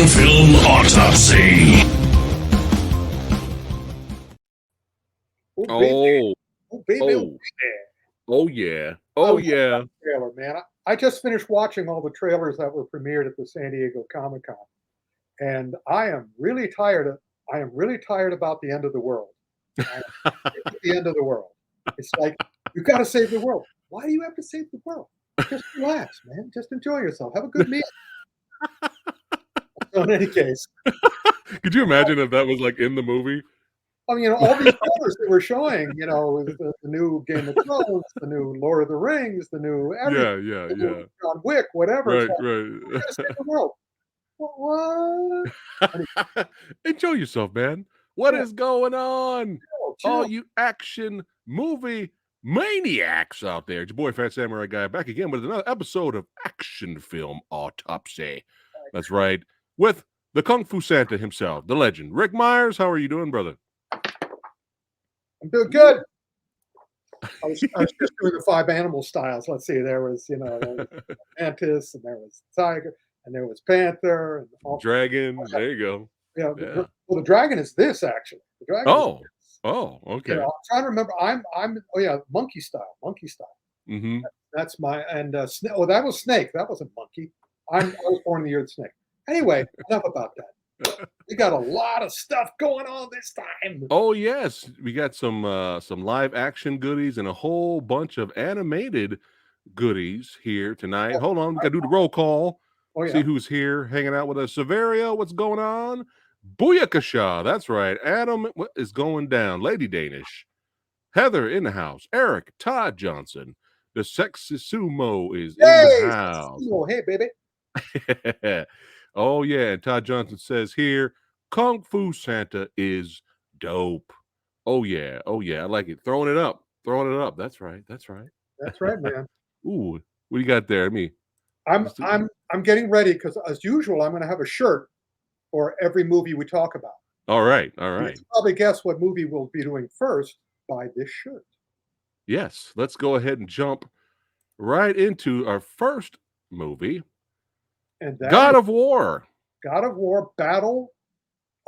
Action Film Autopsy. Oh, baby. Oh, Oh, baby. oh, oh yeah. I Oh love yeah. that trailer, man. I just finished watching all the trailers that were premiered at the San Diego Comic Con, and I am really tired of. I am really tired about the end of the world. I am sick of the end of the world. It's like you got to save the world. Why do you have to save the world? Just relax, man. Just enjoy yourself. Have a good meal. So in any case, Could you imagine if that was like in the movie? I mean, all these trailers that we're showing, with the new Game of Thrones, the new Lord of the Rings, the new everything, Yeah. the new John Wick, whatever. It's Right, like, we're right. gonna save the world. What? Anyway, Enjoy yourself, man. What yeah, is going on? All chill. you action movie maniacs out there. It's your boy Fat Samurai Guy back again with another episode of Action Film Autopsy. That's right. With the Kung Fu Santa himself, the legend. Rick Myers, how are you doing, brother? I'm doing good. I was just doing the 5 animal styles. Let's see, there was mantis, and there was tiger, and there was panther, and all. Dragon. There you go. Yeah, Yeah. well, the dragon is this actually. The dragon is Oh. this. Oh, okay. I'm trying to remember. I'm. Oh yeah, monkey style. Monkey style. Mm-hmm. That's my and oh, that was snake. That wasn't monkey. I was born in the year of the snake. Anyway, enough about that. We got a lot of stuff going on this time. Oh yes, we got some live action goodies and a whole bunch of animated goodies here tonight. Hold on, we gotta do the roll call. Oh See yeah. who's here hanging out with us. Severia, what's going on? Booyakasha, that's right. Adam, what is going down? Lady Danish, Heather in the house. Eric, Todd Johnson, the Sexy Sumo is in the Hey, house. hey, baby. Oh yeah, and Todd Johnson says here, Kung Fu Santa is dope. Oh yeah, I like it. Throwing it up. That's right. That's right, man. Ooh, what do you got there? I'm getting ready because as usual, I'm going to have a shirt for every movie we talk about. All right. You can probably guess what movie we'll be doing first by this shirt. Yes, let's go ahead and jump right into our first movie, And God of War. God of War: Battle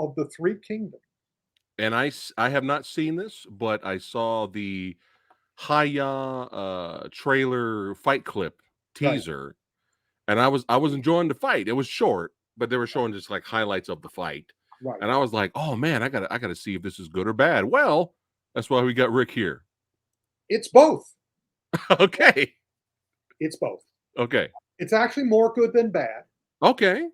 of the Three Kingdoms. And I have not seen this, but I saw the Haya trailer fight clip teaser, and I was enjoying the fight. It was short, but they were showing just like highlights of the fight. Right. And I was like, oh man, I gotta see if this is good or bad. Well, that's why we got Rick here. It's both. Okay. It's both. Okay. It's actually more good than bad. Okay.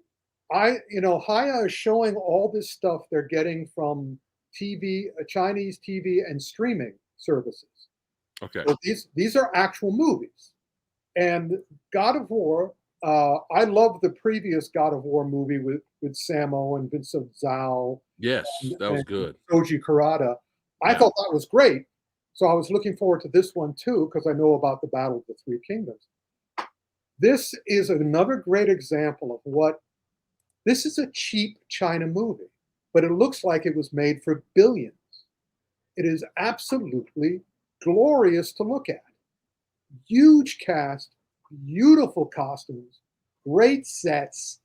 Haya is showing all this stuff they're getting from TV, Chinese TV, and streaming services. Okay. So these are actual movies. And God of War, I love the previous God of War movie with Sammo and Vincent Zhao. Yes, that was good. Koji Kurata. I thought that was great. So I was looking forward to this one too, because I know about the Battle of the Three Kingdoms. This is another great example of what this is a cheap China movie, but it looks like it was made for billions. It is absolutely glorious to look at. Huge cast, beautiful costumes, great sets,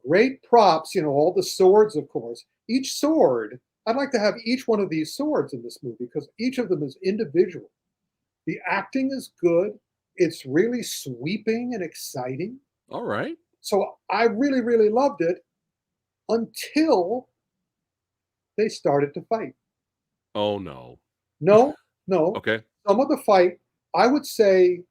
great props, all the swords, of course. Each sword, I'd like to have each one of these swords in this movie because each of them is individual. The acting is good. It's really sweeping and exciting. All right. So I really, really loved it until they started to fight. Oh no. No. Okay. Some of the fight, I would say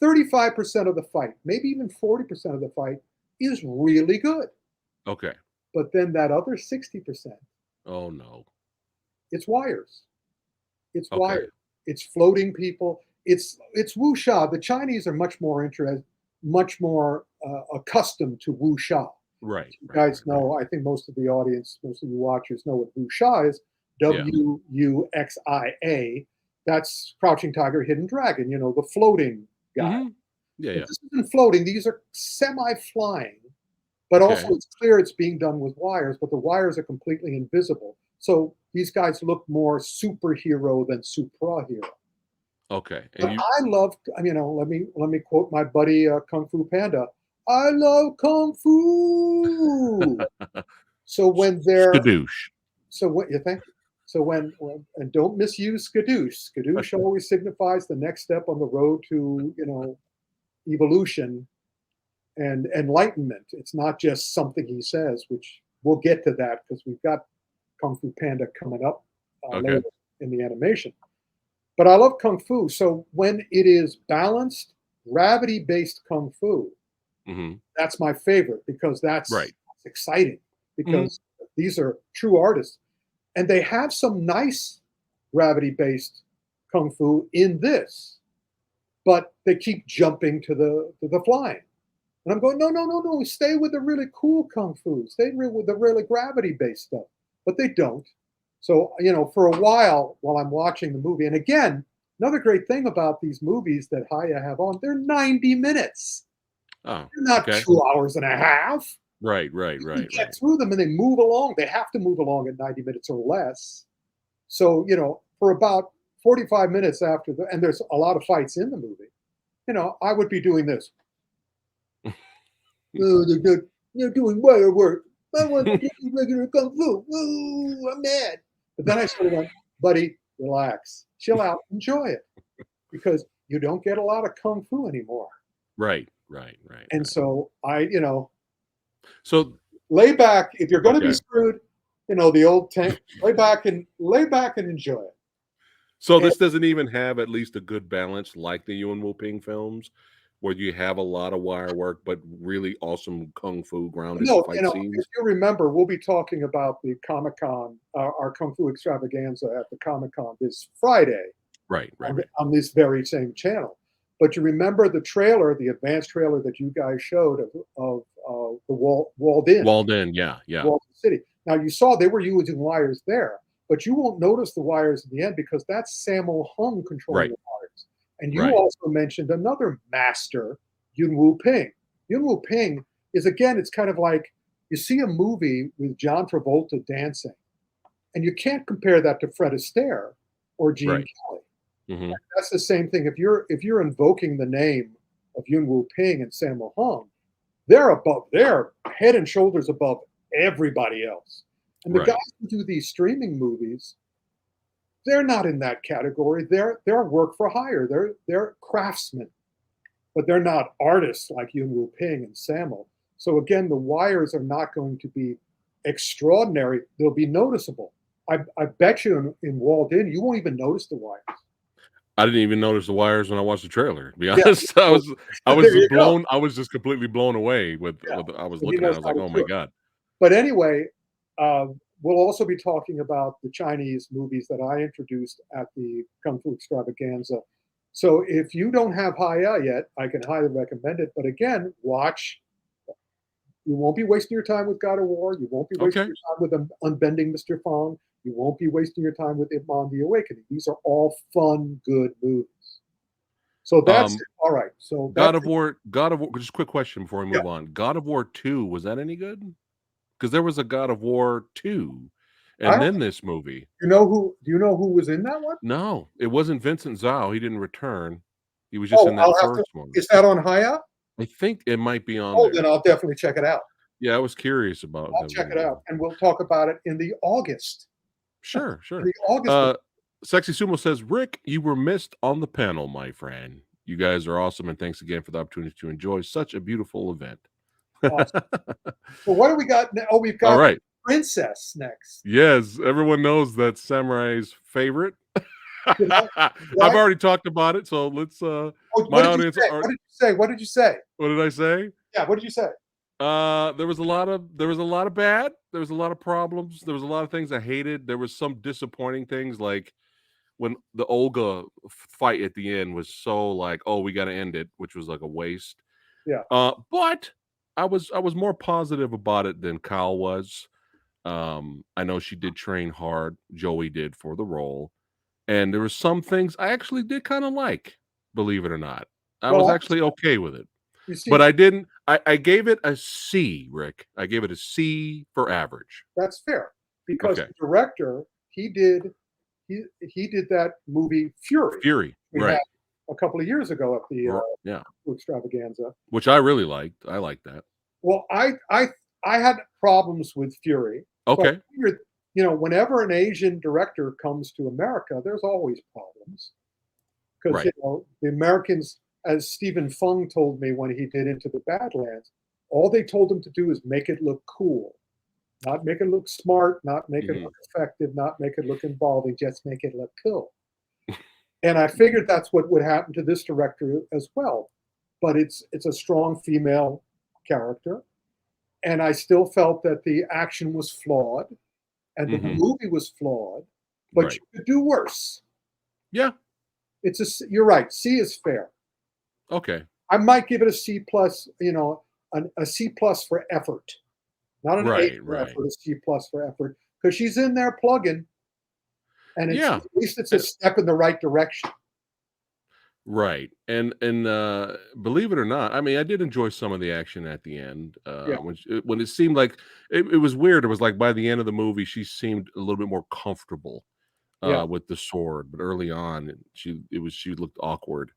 35% of the fight, maybe even 40% of the fight is really good. Okay. But then that other 60%, Oh no. it's wires. It's Okay. wires. It's floating people. It's wuxia. The Chinese are much more accustomed to wuxia. Right. You guys know, I think most of the audience, most of you watchers know what wuxia is. WUXIA. That's Crouching Tiger, Hidden Dragon, the floating guy. Mm-hmm. Yeah. This isn't floating. These are semi-flying, but also it's clear it's being done with wires, but the wires are completely invisible. So these guys look more superhero than suprahero. Okay. But I love, let me quote my buddy Kung Fu Panda. I love kung fu. So when they're Skadoosh. so what you think? So when and don't misuse skadoosh. Skadoosh always signifies the next step on the road to evolution and enlightenment. It's not just something he says, which we'll get to that because we've got Kung Fu Panda coming up Okay. later in the animation. But I love Kung Fu. So when it is balanced, gravity based Kung Fu, Hmm. that's my favorite because that's Right. exciting Mhm. because these are true artists. And they have some nice gravity based Kung Fu in this, but they keep jumping to the flying. And I'm going, no, no, no, no. Stay with the really cool kung fu. Stay with the really gravity-based stuff. But they don't. So, for a while I'm watching the movie, and again, another great thing about these movies that Haya have on, they're 90 minutes. Oh, They're not okay. 2 hours and a half. Right, right, You can right, get right. through them and they move along. They have to move along at 90 minutes or less. So, for about 45 minutes after and there's a lot of fights in the movie, I would be doing this. Oh, they're doing wire work. I want to do regular kung fu. Ooh, I'm mad. But then I sort of went, buddy, relax, chill out, enjoy it, because you don't get a lot of kung fu anymore. Right, right, right, And right. so So, lay back. If you're going to be okay. screwed, the old tank. Lay back and enjoy it. So And this doesn't even have at least a good balance like the Yuen Wu Ping films, where you have a lot of wire work, but really awesome kung fu grounded no, fight if scenes. you remember, we'll be talking about the Comic Con, our Kung Fu extravaganza at the Comic Con this Friday. Right, right, on, right. on this very same channel. But you remember the trailer, the advanced trailer that you guys showed of the walled in Walden, yeah, yeah. Walled City. Now you saw they were using wires there, but you won't notice the wires in the end because that's Sammo Hung controlling Right, the wires. And you right. also mentioned another master, Yuen Wu Ping. Yuen Wu Ping is again, it's kind of like you see a movie with John Travolta dancing, and you can't compare that to Fred Astaire or Gene Right. Kelly. Hmm. That's the same thing. If you're invoking the name of Yuen Wu Ping and Sammo Hung, they're head and shoulders above everybody else. And the guys Right. who do these streaming movies, they're not in that category. They're work for hire. They're craftsmen, but they're not artists like Yuen Wu Ping and Sammo. So again, the wires are not going to be extraordinary. They'll be noticeable. I bet you in Walled In, you won't even notice the wires. I didn't even notice the wires when I watched the trailer. To be Yeah. honest, I There was you go. blown. I was just completely blown away with Yeah. what I was So he looking at. knows I was how like, to oh do my it. god. But anyway, we'll also be talking about the Chinese movies that I introduced at the Kung Fu Extravaganza. So if you don't have Haya yet, I can highly recommend it. But again, watch. You won't be wasting your time with God of War. You won't be wasting Okay. your time with Unbending Mr. Fong. You won't be wasting your time with Ip Man the Awakening. These are all fun, good movies. So that's Um, it. All right. So that's it. God of War. Just a quick question before we Yeah. move on. God of War 2, was that any good? Because there was a God of War 2, I and don't. then this movie. Do you know who was in that one? No, it wasn't Vincent Zhao. He didn't return. He was just Oh, in that I'll have to. first one. Is that on Haya? I think it might be on Oh, then there. I'll definitely check it out. Yeah, I was curious about I'll him. check it out, and we'll talk about it in the August. Sure, In sure. the August. Uh, Sexy Sumo says, Rick, you were missed on the panel, my friend. You guys are awesome, and thanks again for the opportunity to enjoy such a beautiful event. Awesome. So what do we got? Oh, we've All got right. Princess next. Yes, everyone knows that's Samurai's favorite. Did I, did I've I? already talked about it, so let's Oh, my what did you audience say? are What did you say? What did you say? what did I say? Yeah, what did you say? There was a lot of bad, there was a lot of problems, there was a lot of things I hated. There was some disappointing things like when the Olga fight at the end was so like, oh, we got to end it, which was like a waste. Yeah. But I was more positive about it than Kyle was. I know she did train hard. Joey did for the role, and there were some things I actually did kind of like. Believe it or not, I was Well, actually okay with it. you But see, I didn't. I gave it a C, Rick. I gave it a C for average. that's fair because Okay, the director he did that movie Fury. Fury. We had Right. a couple of years ago at the Yeah, extravaganza. which I really liked. I liked that. Well, I had problems with Fury, so I Okay, figured, whenever an Asian director comes to America, there's always problems because right. the Americans, as Stephen Fung told me when he did Into the Badlands, all they told him to do is make it look cool, not make it look smart, not make it Mhm. look effective, not make it look involving, just make it look cool. And I figured that's what would happen to this director as well. But it's a strong female character, and I still felt that the action was flawed and the Mhm. movie was flawed, but Right. you could do worse. Yeah. You're right. C is fair. Okay. I might give it a C plus. A C plus for effort, not an A Right. for Right. effort. A C plus for effort because she's in there plugging, and at Yeah. least it's a And step in the right direction. right. And believe it or not, I mean, I did enjoy some of the action at the end. Yeah, When it seemed like it was weird. It was like by the end of the movie, she seemed a little bit more comfortable yeah, with the sword, but early on, she looked awkward.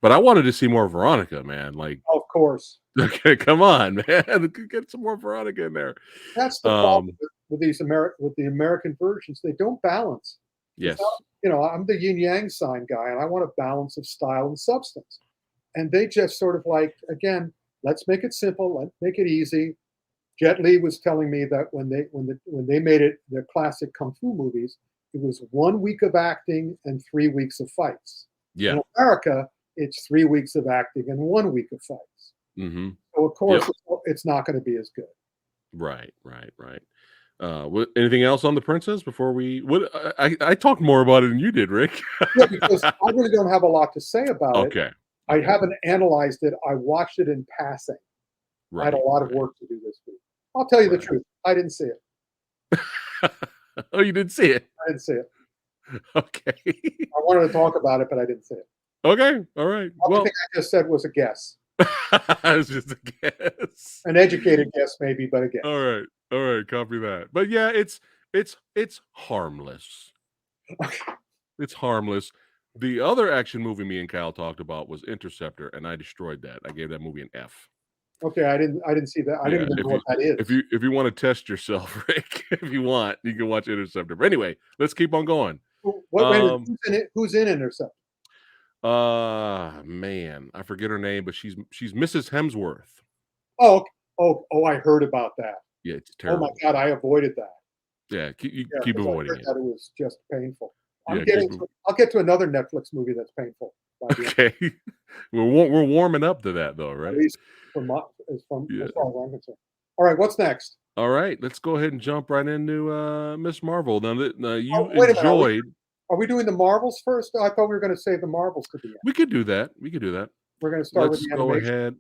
But I wanted to see more Veronica, man. Like, of course. okay, come on, man, get some more Veronica in there. That's the problem Um, with with the American versions. They don't balance. It's not, yes, I'm the yin yang sign guy, and I want a balance of style and substance. And they just sort of like, again, let's make it simple, let's make it easy. Jet Li was telling me that when they made it their classic kung fu movies, it was 1 week of acting and 3 weeks of fights. yeah, In America, it's 3 weeks of acting and 1 week of fights. hmm, So of yep, course, it's not going to be as good. right, right, right. Anything else on the princess before we? What I talked more about it than you did, Rick. Yeah, because I really don't have a lot to say about it. Okay, I okay, haven't analyzed it. I watched it in passing. I had a right, lot of right, work to do this week. I'll tell you the right. truth. I didn't see it. Oh, you didn't see it? I didn't see it. Okay, I wanted to talk about it, but I didn't see it. okay, all right. The only thing Well, I just said was a guess, it was just a guess. an educated guess, maybe, but a All guess. right. All right, copy that. But yeah, it's harmless. It's harmless. The other action movie me and Kyle talked about was Interceptor, and I destroyed that. I gave that movie an F. Okay, I didn't see that. I Yeah, didn't even if know you what that if is. you if you want to test yourself, Rick, if you want, you can watch Interceptor. But anyway, let's keep on going. Wait a minute. Um Who's in it? Who's in Intercept? man, I forget her name, but she's Mrs. Hemsworth. Oh, oh! I heard about that. Yeah, it's Oh my terrible. God, I avoided that. Yeah, you Yeah, keep because I avoiding heard it. that it was just painful. Yeah, keep it. I'll get to another Netflix movie that's painful by the end. Okay. We're warming up to that though, At right? least Yeah. as far as I'm concerned. All right, what's next? All right, let's go ahead and jump right into Miss Marvel. Now Oh, you wait a minute. enjoyed. Are we doing the Marvels first? I thought we were going to save the Marvels to the end. We could do that. We could do that. We're going to start with Let's the go animation. ahead.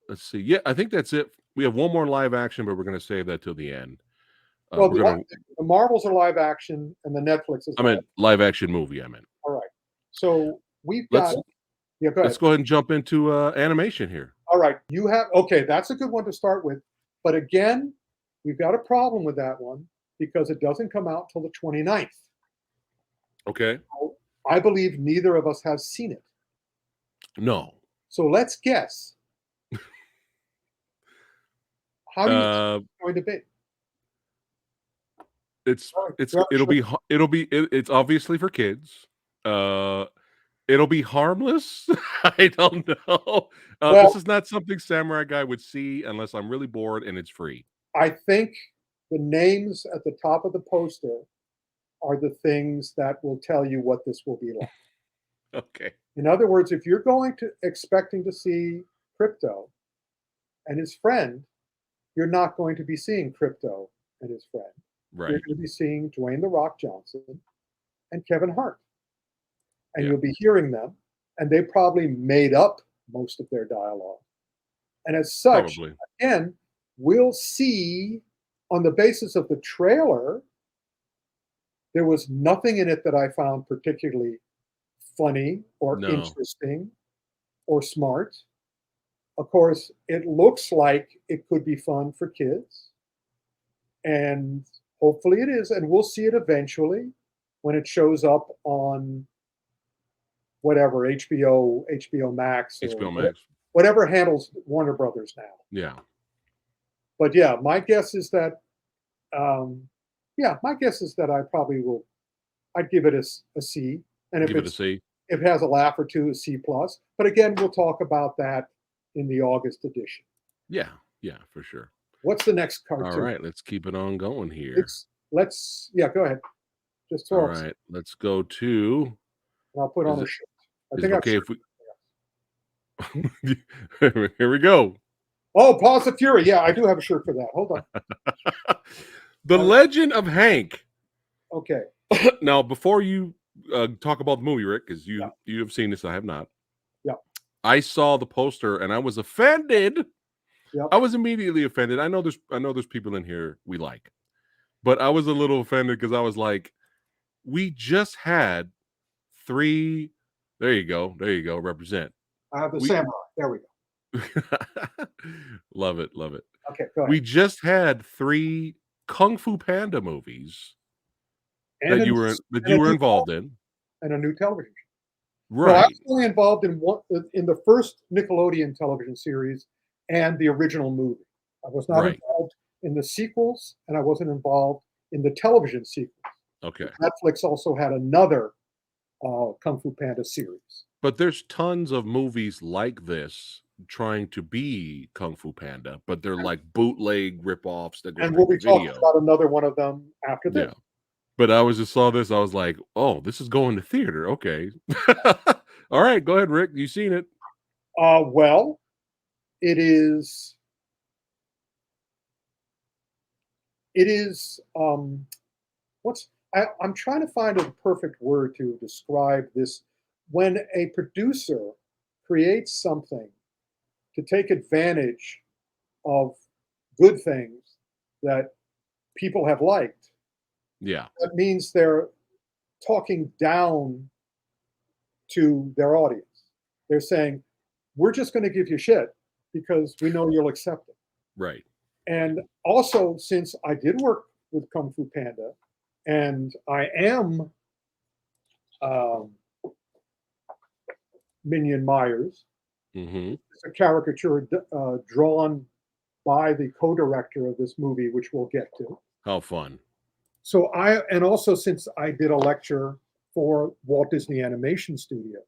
Let's see. Yeah, I think that's it. We have one more live action, but we're going to save that till the end. Well, We're gonna. the Marvels are live action, and the Netflix is I live. meant live action movie. I meant. All right. So we've Let's got. Yeah, go let's ahead. go ahead and jump into animation here. All right. You have. Okay, that's a good one to start with. But again, we've got a problem with that one because it doesn't come out till the 29th. Okay. I believe neither of us have seen it. No. So let's guess. How do you think Uh, it's going to be? it's All right, it's yeah, it'll sure. be it's obviously for kids. Uh, It'll be harmless. I don't know. This Well, is not something Samurai Guy would see unless I'm really bored and it's free. I think the names at the top of the poster are the things that will tell you what this will be like. Okay. In other words, if you're going to expecting to see Crypto and his friend, you're not going to be seeing Crypto and his friend. You're Right. going to be seeing Dwayne the Rock Johnson and Kevin Hart, and Yeah. you'll be hearing them, and they probably made up most of their dialogue. And as such, Probably. again, we'll see on the basis of the trailer, there was nothing in it that I found particularly funny or No. interesting or smart. Of course, it looks like it could be fun for kids, and hopefully it is. And we'll see it eventually when it shows up on whatever, HBO Max, or HBO Max. whatever handles Warner Brothers now. Yeah. But yeah, my guess is that, my guess is that I probably will. I'd give it a C, and Give it a C. if it has a laugh or two, a C plus. But again, we'll talk about that in the August edition. Yeah. Yeah, for sure. What's the next cartoon? All right, let's keep it on going here. Go ahead. Just All throw it. right, let's go to. And I'll put on a Is shirt. it I've okay if we? Here we go. Oh, Pause the Fury. Yeah, I do have a shirt for that. Hold on. The Legend of Hank. Okay. Now, before you talk about the movie, Rick, because Yeah. you have seen this, I have not. Yeah. I saw the poster and I was offended. Yep. I was immediately offended. I know there's people in here we like, but I was a little offended because I was like, we just had 3. There you go. Represent. I have the samurai. There we go. Love it. Okay, go ahead. We just had 3 Kung Fu Panda movies And that you were involved in, and a new television show. right? No, I was only involved in the first Nickelodeon television series and the original movie. I was not Right. involved in the sequels, and I wasn't involved in the television sequels. Okay, Netflix also had another Kung Fu Panda series. but there's tons of movies like this trying to be Kung Fu Panda, but they're like bootleg ripoffs that go And straight we'll be to talking video. about another one of them after this. Yeah. But I just saw this. I was like, oh, this is going to theater. Okay. All right. Go ahead, Rick. You seen it? Well, it is. I'm trying to find a perfect word to describe this. When a producer creates something to take advantage of good things that people have liked, Yeah. that means they're talking down to their audience. They're saying, we're just going to give you shit because we know you'll accept it. Right. And also, since I did work with Kung Fu Panda, and I am Minion Myers, Mm-hmm. it's a caricature drawn by the co-director of this movie, which we'll get to. How fun. So and also since I did a lecture for Walt Disney Animation Studio,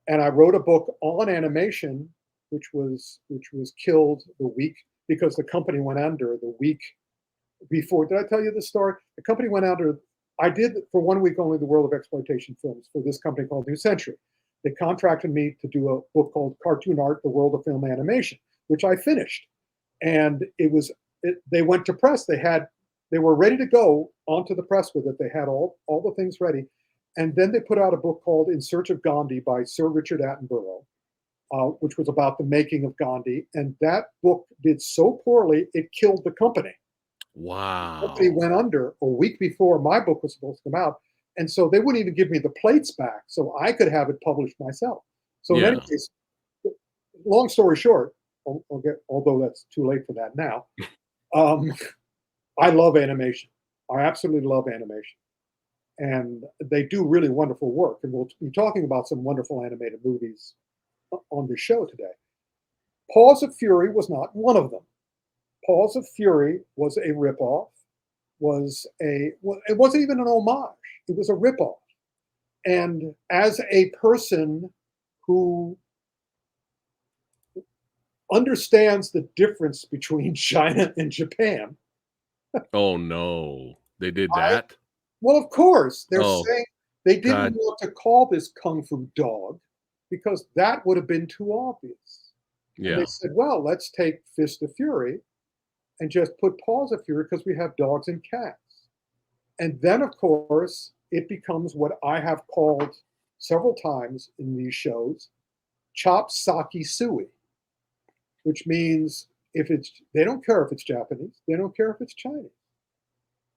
and I wrote a book on animation, which was killed the week because the company went under the week before. Did I tell you this story? The company went under. I did for 1 week only the World of Exploitation films for this company called New Century. They contracted me to do a book called Cartoon Art: The World of Film Animation, which I finished, and they went to press. They were ready to go onto the press with it. They had all the things ready, and then they put out a book called In Search of Gandhi by Sir Richard Attenborough, which was about the making of Gandhi. And that book did so poorly it killed the company. Wow. The company went under a week before my book was supposed to come out, and so they wouldn't even give me the plates back, so I could have it published myself. So in any case, long story short, although that's too late for that now. I love animation. I absolutely love animation. And they do really wonderful work. And we'll be talking about some wonderful animated movies on the show today. Paws of Fury was not one of them. Paws of Fury was a ripoff, it wasn't even an homage. It was a ripoff. And as a person who understands the difference between China and Japan, Oh no. They did that? well, of course, they're saying they didn't want to call this Kung Fu Dog because that would have been too obvious. Yeah. And they said, well, let's take Fist of Fury and just put Paws of Fury because we have dogs and cats. And then, of course, it becomes what I have called several times in these shows, chop sake sui, which means they don't care if it's Japanese, they don't care if it's Chinese.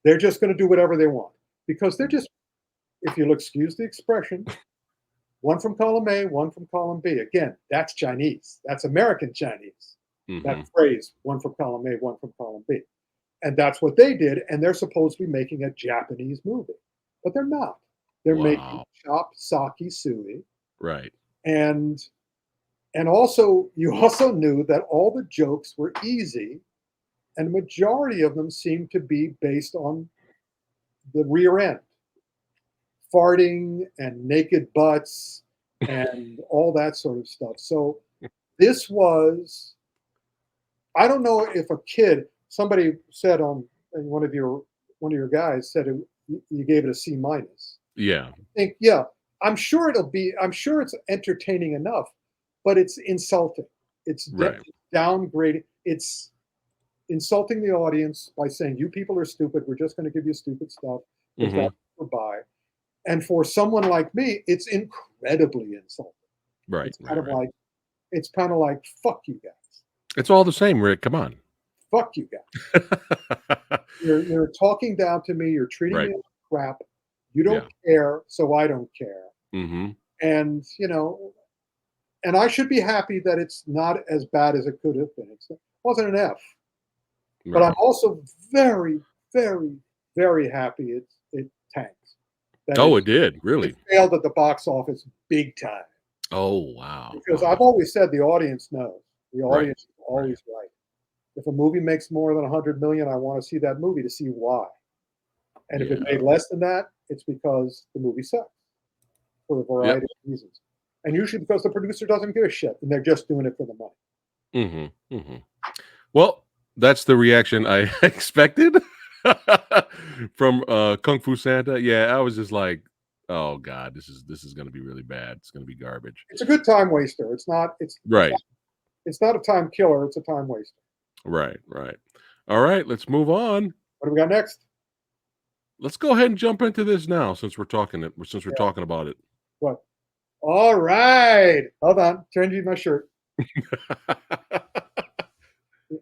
They're just going to do whatever they want because they're just, if you'll excuse the expression, one from column A, one from column B. Again, that's Chinese. That's American Chinese. Mm-hmm. That phrase, one from column A, one from column B. And that's what they did. And they're supposed to be making a Japanese movie, but they're not. They're making Wow. chopped sake sui, Right. and also you also knew that all the jokes were easy, and the majority of them seemed to be based on the rear end, farting and naked butts and all that sort of stuff. So this was, I don't know if a kid, somebody said on one of your guys said you gave it a C minus. Yeah. I think, yeah, I'm sure it's entertaining enough, but it's insulting. It's Right. downgrading. It's insulting the audience by saying you people are stupid. We're just going to give you stupid stuff because Hmm. that's what we buy. And for someone like me, it's incredibly insulting. Right. It's kind Right. of Right. like it's kind of like fuck you guys, It's all the same, Rick. Come on. fuck you guys. You're talking down to me. You're treating Right. me like crap. You Yeah. don't care, so I don't care. Hmm. And and I should be happy that it's not as bad as it could have been. It wasn't an F, but I'm Right. also very, very, very happy it tanked. That Oh, it did. it Really. failed at the box office big time. Oh, wow. Because I've Wow. always said the audience knows. The Right. audience is Right. always right. If a movie makes more than 100 million, I want to see that movie to see why. And if it Yeah. made less than that, it's because the movie sucks for a Yep. variety of reasons. And usually because the producer doesn't give a shit and they're just doing it for the money. Hmm. Hmm. Well, that's the reaction I expected from Kung Fu Santa. Yeah, I was just like, "Oh God, this is going to be really bad. It's going to be garbage." It's a good time waster. Right, It's not a time killer, it's a time waster. right, right. All right, let's move on. What do we got next? Let's go ahead and jump into this now, since we're Yeah. talking about it. What? All right. Hold on. Changing my shirt.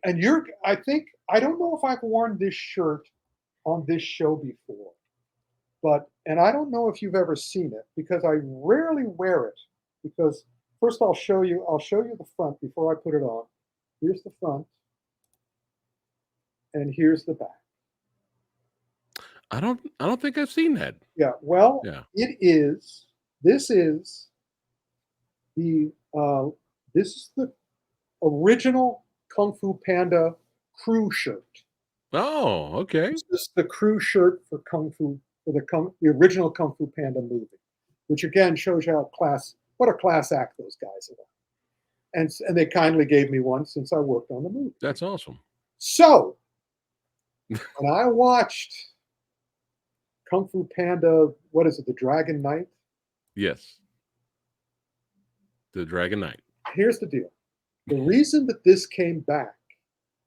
And I think, I don't know if I've worn this shirt on this show before, and I don't know if you've ever seen it because I rarely wear it. Because first I'll show you the front before I put it on. Here's the front, and here's the back. I don't think I've seen that. Yeah, well, Yeah. this is the, this is the original Kung Fu Panda crew shirt. Oh, okay. This is the crew shirt for the original Kung Fu Panda movie, which again shows you what a class act those guys are. And they kindly gave me one since I worked on the movie. That's awesome. So when I watched Kung Fu Panda, what is it, The Dragon Knight? Yes. The Dragon Knight. Here's the deal. The reason that this came back,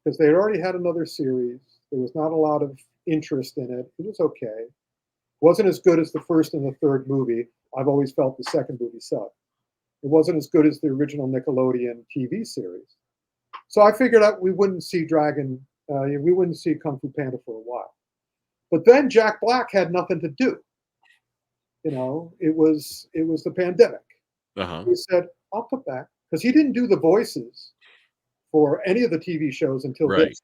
because they had already had another series, there was not a lot of interest in it. It was okay. Wasn't as good as the first and the third movie. I've always felt the second movie sucked. It wasn't as good as the original Nickelodeon TV series. So I figured out we wouldn't see Kung Fu Panda for a while. But then Jack Black had nothing to do. It was the pandemic. Uh-huh. He said, "I'll put back," because he didn't do the voices for any of the TV shows until Right. this.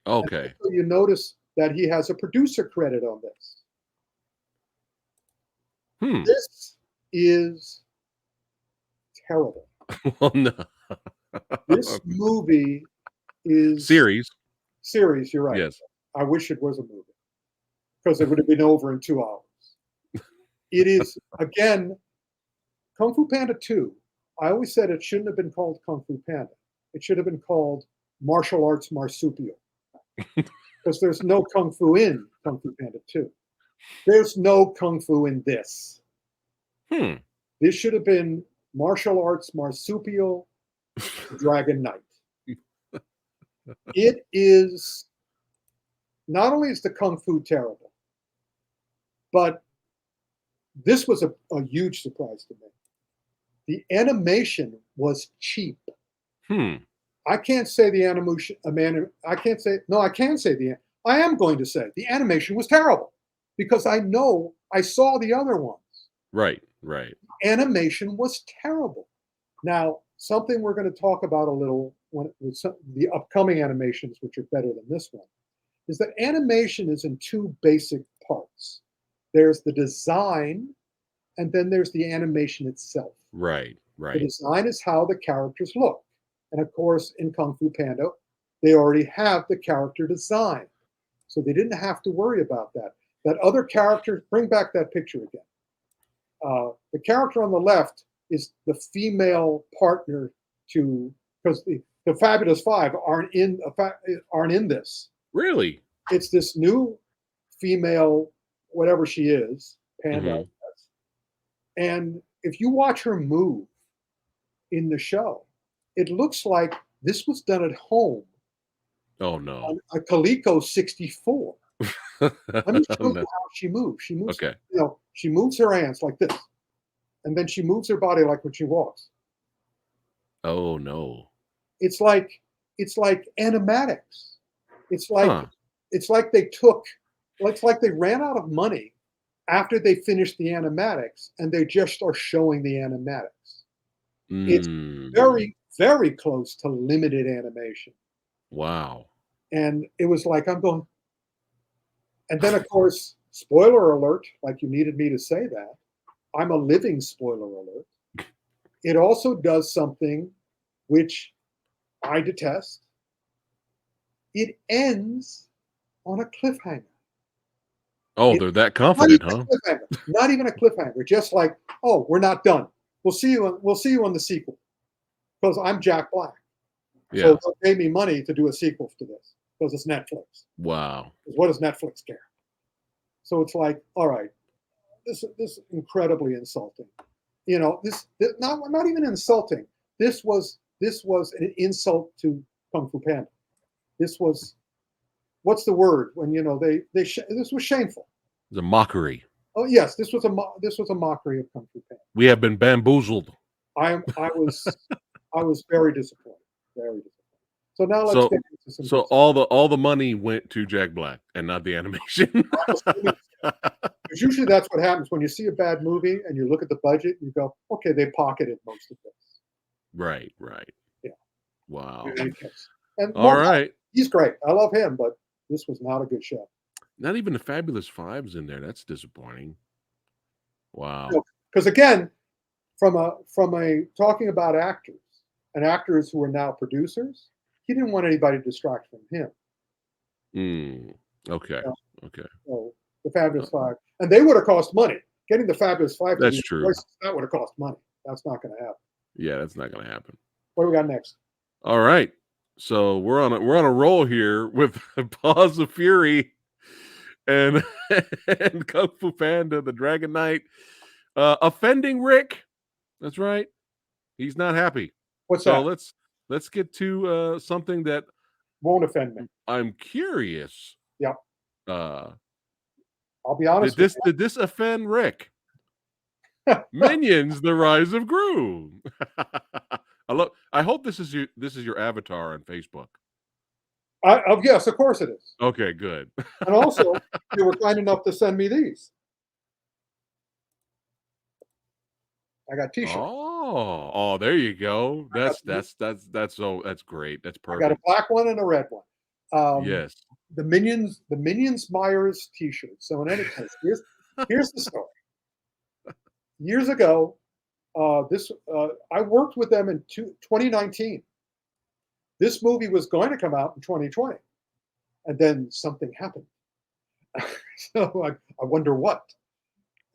And Okay. so you notice that he has a producer credit on this. Hmm. This is terrible. Well, no. This movie is Series. series. You're right. Yes. I wish it was a movie because it would have been over in 2 hours. It is, again, Kung Fu Panda 2. I always said it shouldn't have been called Kung Fu Panda. It should have been called Martial Arts Marsupial because there's no Kung Fu in Kung Fu Panda 2. There's no Kung Fu in this. Hmm. This should have been Martial Arts Marsupial Dragon Knight. It is, not only is the Kung Fu terrible, but this was a huge surprise to me. The animation was cheap. Hmm. I can't say the animation, I can't say, no, I can say I am going to say the animation was terrible because I know I saw the other ones. Right. Right. Animation was terrible. Now, something we're going to talk about a little with the upcoming animations, which are better than this one, is that animation is in two basic parts. there's the design, and then there's the animation itself. Right. The Right. design is how the characters look. And of course, in Kung Fu Panda, they already have the character design. So they didn't have to worry about that. That other character, bring back that picture again. The character on the left is the female partner to, because the Fabulous Five aren't in this. Really? It's this new female, whatever she is, Panda. Mhm. And if you watch her move in the show, it looks like this was done at home Oh no. on a Coleco 64. Let me show you No. how she moves. She moves, Okay. she moves her hands like this, and then she moves her body like when she walks. Oh no. It's like animatics. It's like Huh. it's like they took, it's like they ran out of money after they finished the animatics, and they just are showing the animatics. It's Mm. very, very close to limited animation. Wow. And it was like, I'm going, and then of course, spoiler alert, like you needed me to say that. I'm a living spoiler alert. It also does something which I detest. It ends on a cliffhanger. Oh, It, they're that not even confident, a huh? cliffhanger. Not even a cliffhanger. Just like, oh, we're not done. We'll see you on the sequel. Because I'm Jack Black. Yeah. So they'll pay me money to do a sequel to this because it's Netflix. Wow. Because what does Netflix care? So it's like, all right, this is incredibly insulting. This not even insulting. This was an insult to Kung Fu Panda. This was, what's the word when this was shameful. It's a mockery. Oh yes, this was a mockery of Kung Fu Panda. We have been bamboozled. I was very disappointed. Very disappointed. So now let's So get into some so good stuff. all the money went to Jack Black and not the animation. I'm assuming so. Because usually that's what happens when you see a bad movie and you look at the budget, you go, okay, they pocketed most of this. Right, right. Yeah. Wow. In any case. And All Mark, right. he's great. I love him, but this was not a good show. Not even the Fabulous Five's in there. That's disappointing. Wow. Because again, from a talking about actors and actors who are now producers, he didn't want anybody to distract from him. Okay. You know, Okay. so the Fabulous Five, and they would have cost money. Getting the Fabulous Five to That's be true. voices, that would have cost money. That's not going to happen. Yeah, that's not gonna happen. What do we got next? All right. So we're on a roll here with Paws of Fury and and Kung Fu Panda, the Dragon Knight, offending Rick. That's right. He's not happy. What's So that? let's get to something that Won't offend me. I'm curious. Yep. Uh, I'll be honest with did this offend Rick? Minions: The Rise of Gru. I hope this is your avatar on Facebook. Yes, of course it is. Okay, good. And also, you were kind enough to send me these. I got T-shirts. Oh, there you go. That's great. That's I got a perfect. black one and a red one. Yes. The Minions Myers T-shirt. So in any case, here's the story. Years ago, I worked with them in 2019. This movie was going to come out in 2020, and then something happened. So I wonder what.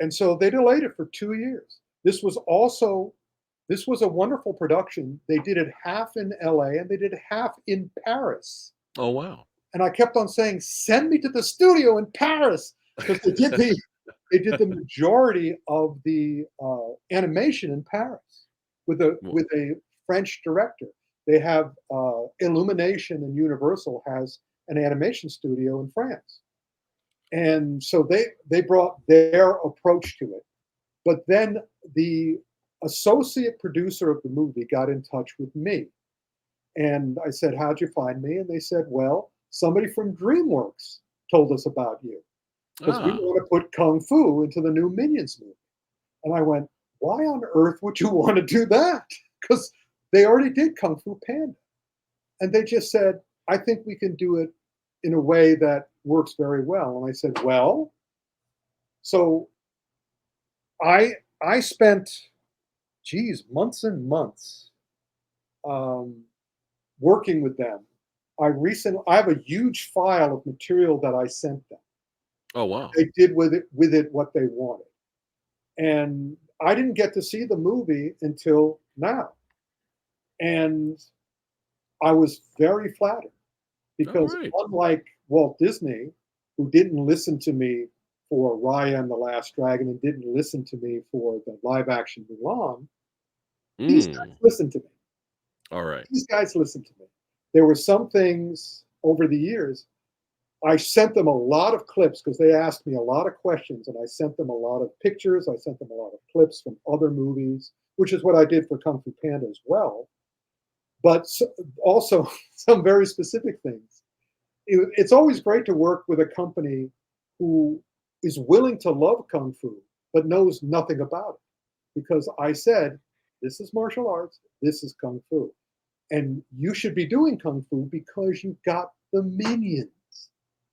And so they delayed it for 2 years. This was a wonderful production. They did it half in LA and they did half in Paris. Oh wow. And I kept on saying, "Send me to the studio in Paris," because they did the majority of the animation in Paris with a French director. They have Illumination and Universal has an animation studio in France, and so they brought their approach to it. But then the associate producer of the movie got in touch with me, and I said, "How'd you find me?" And they said, "Well, somebody from DreamWorks told us about you because we Ah, want to put Kung Fu into the new Minions movie." And I went, "Why on earth would you want to do that?" Because they already did Kung Fu Panda. And they just said, "I think we can do it in a way that works very well." And I said, "Well, So I spent, geez, months and months um, working with them. I have a huge file of material that I sent them. Oh wow. They did with it what they wanted, and I didn't get to see the movie until now, and I was very flattered All because right. unlike Walt Disney, who didn't listen to me for Raya and the Last Dragon and didn't listen to me for the live action Mulan, these guys Mm. listened to me. All right. These guys listened to me. There were some things over the years. I sent them a lot of clips because they asked me a lot of questions, and I sent them a lot of pictures. I sent them a lot of clips from other movies, which is what I did for Kung Fu Panda as well. But also some very specific things. It's always great to work with a company who is willing to love Kung Fu, but knows nothing about it. Because I said, this is martial arts, this is Kung Fu. And you should be doing Kung Fu because you got the minions.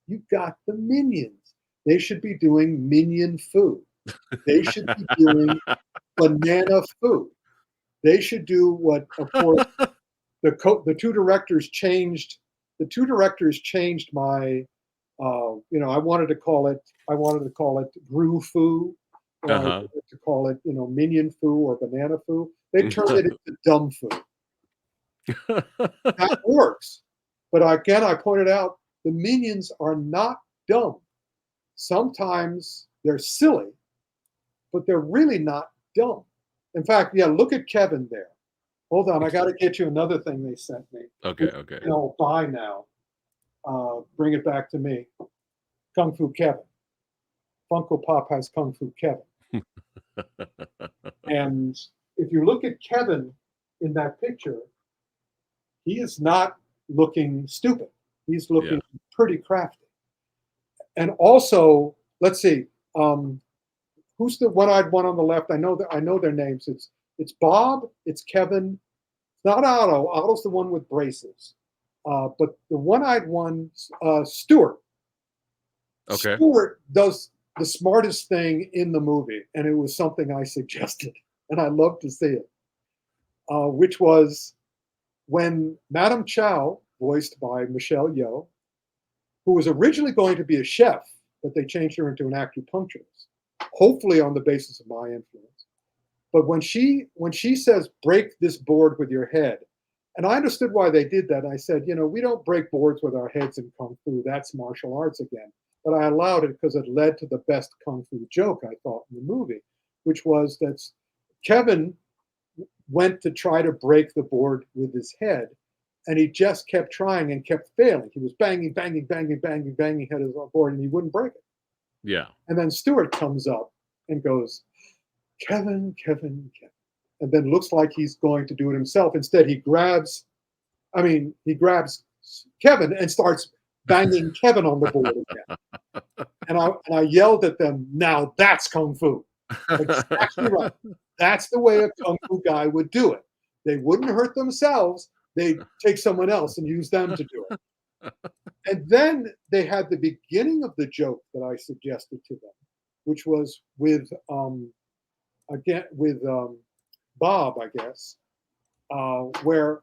You got the minions. They should be doing minion fu. They should be doing banana fu. They should do what, of course, the two directors changed. The two directors changed my. I wanted to call it Gru Fu, or I Uh-huh. wanted to call it, Minion Fu or Banana Fu. They turned it into Dumb Fu. That works. But again, I pointed out the minions are not dumb. Sometimes they're silly, but they're really not dumb. In fact, yeah, look at Kevin there. Hold on, I got to get you another thing they sent me. Okay, okay. Buy now. Bring it back to me. Kung Fu Kevin. Funko Pop has Kung Fu Kevin. And if you look at Kevin in that picture, he is not looking stupid. He's Yeah. looking pretty crafty. And also, let's see, who's the one-eyed one on the left? I know their names. It's Bob. It's Kevin. It's not Otto. Otto's the one with braces. But the one-eyed one, Stuart. Okay. Stuart does the smartest thing in the movie, and it was something I suggested, and I love to see it. Which was when Madame Chow, voiced by Michelle Yeoh, who was originally going to be a chef, but they changed her into an acupuncturist, hopefully on the basis of my influence. But when she says, break this board with your head, and I understood why they did that. I said, we don't break boards with our heads in Kung Fu. That's martial arts again. But I allowed it because it led to the best Kung Fu joke, I thought, in the movie, which was that Kevin went to try to break the board with his head, and he just kept trying and kept failing. He was banging, banging, banging, banging, banging head of the board, and he wouldn't break it. Yeah. And then Stuart comes up and goes, Kevin, Kevin, Kevin. And then looks like he's going to do it himself. Instead, he grabs Kevin and starts banging Kevin on the board again. And I yelled at them, now that's Kung Fu. Exactly right. That's the way a Kung Fu guy would do it. They wouldn't hurt themselves. They'd take someone else and use them to do it. And then they had the beginning of the joke that I suggested to them, which was with Bob, I guess, where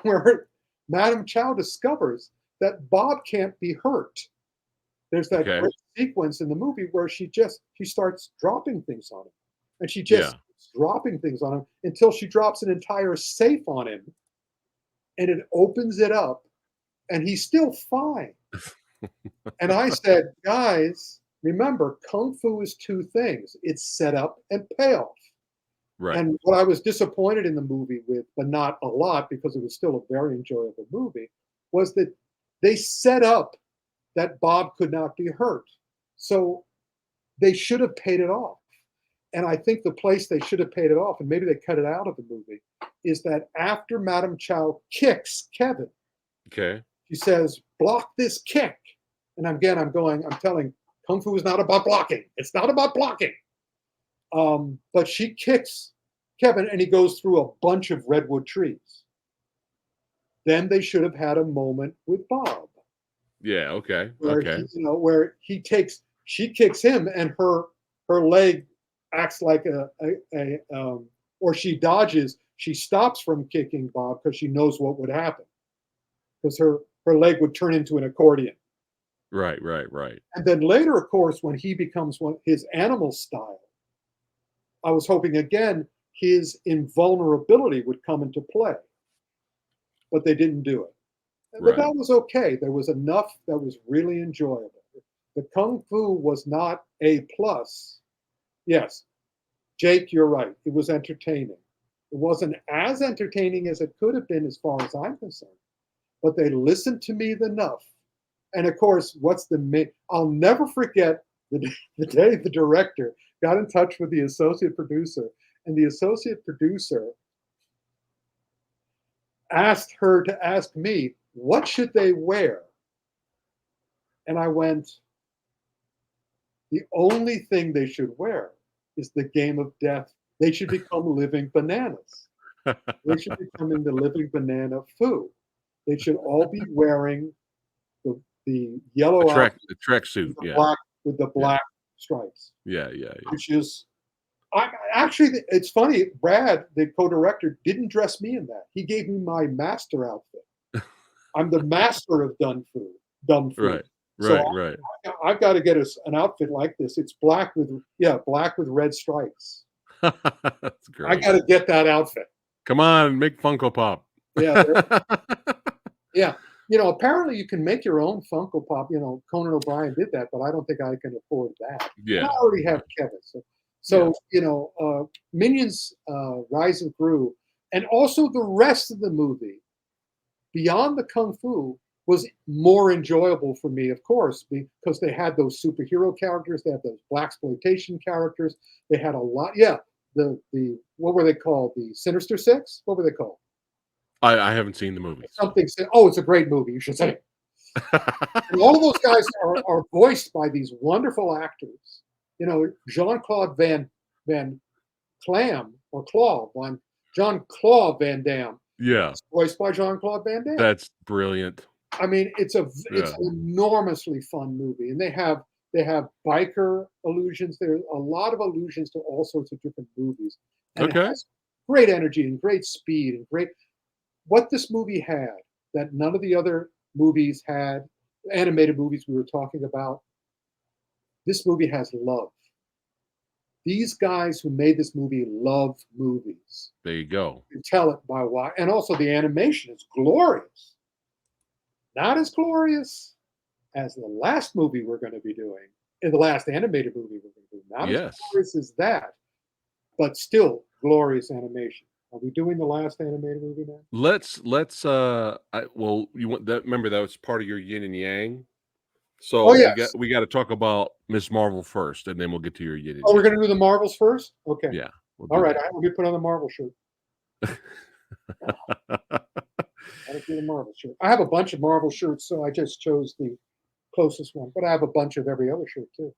where Madame Chow discovers that Bob can't be hurt. There's that Okay. great sequence in the movie where she starts dropping things on him, and she just Yeah. keeps dropping things on him until she drops an entire safe on him, and it opens it up, and he's still fine. And I said, guys, remember, Kung Fu is two things. It's setup and payoff. Right. And what I was disappointed in the movie with, but not a lot because it was still a very enjoyable movie, was that they set up that Bob could not be hurt. So they should have paid it off. And I think the place they should have paid it off, and maybe they cut it out of the movie, is that after Madame Chow kicks Kevin, Okay. she says, block this kick. And again, I'm telling, Kung Fu is not about blocking. It's not about blocking. But she kicks Kevin and he goes through a bunch of redwood trees. Then they should have had a moment with Bob Yeah. Okay. where Okay. she kicks him and her her leg acts like or she dodges. She stops from kicking Bob because she knows what would happen. Because her leg would turn into an accordion. Right. And then later, of course, when he becomes his animal style, I was hoping again his invulnerability would come into play, but they didn't do it. But that was okay. There was enough that was really enjoyable. The Kung Fu was not A plus. Yes, Jake, you're right. It was entertaining. It wasn't as entertaining as it could have been as far as I'm concerned, but they listened to me enough. And of course, I'll never forget the day the director got in touch with the associate producer, and the associate producer asked her to ask me, what should they wear? And I went, the only thing they should wear is the game of death. They should become living bananas. They should become in the living banana foo. They should all be wearing the yellow track suit, with the black stripes. Yeah. Which is, actually, it's funny. Brad, the co-director, didn't dress me in that. He gave me my master outfit. I'm the master of dumb food. Right. I've got to get an outfit like this. It's black with red stripes. That's great. I got to get that outfit. Come on, make Funko Pop. Yeah. Yeah. Apparently you can make your own Funko Pop. Conan O'Brien did that, but I don't think I can afford that. Yeah. And I already have Kevin. So Minions Rise of Gru, and also the rest of the movie, beyond the Kung Fu, was more enjoyable for me, of course, because they had those superhero characters, they had those blaxploitation characters, they had a lot. Yeah, the what were they called? The Sinister Six? What were they called? I haven't seen the movie. Something. Oh, it's a great movie. You should say. And all of those guys are voiced by these wonderful actors. Jean-Claude Van Clam or Jean-Claude Van Damme. Yeah, Voiced by Jean-Claude Van Damme. that's brilliant. I mean, it's an enormously fun movie, and they have biker allusions. There's a lot of allusions to all sorts of different movies. And it has great energy and great speed and great. What this movie had that none of the other movies had, animated movies we were talking about, this movie has love. These guys who made this movie love movies. There you go. You can tell it by why. And also the animation is glorious. Not as glorious as the last movie we're going to be doing, and the last animated movie we're going to do. Not as glorious as that, but still glorious animation. Are we doing the last animated movie now? Let's you want that, remember that was part of your yin and yang. So we got to talk about Miss Marvel first, and then we'll get to your yin and yang. We're going to do the Marvels first? Okay. Yeah. All right, let me put on the Marvel shirt. I do the Marvel shirt. I have a bunch of Marvel shirts, so I just chose the closest one, but I have a bunch of every other shirt too.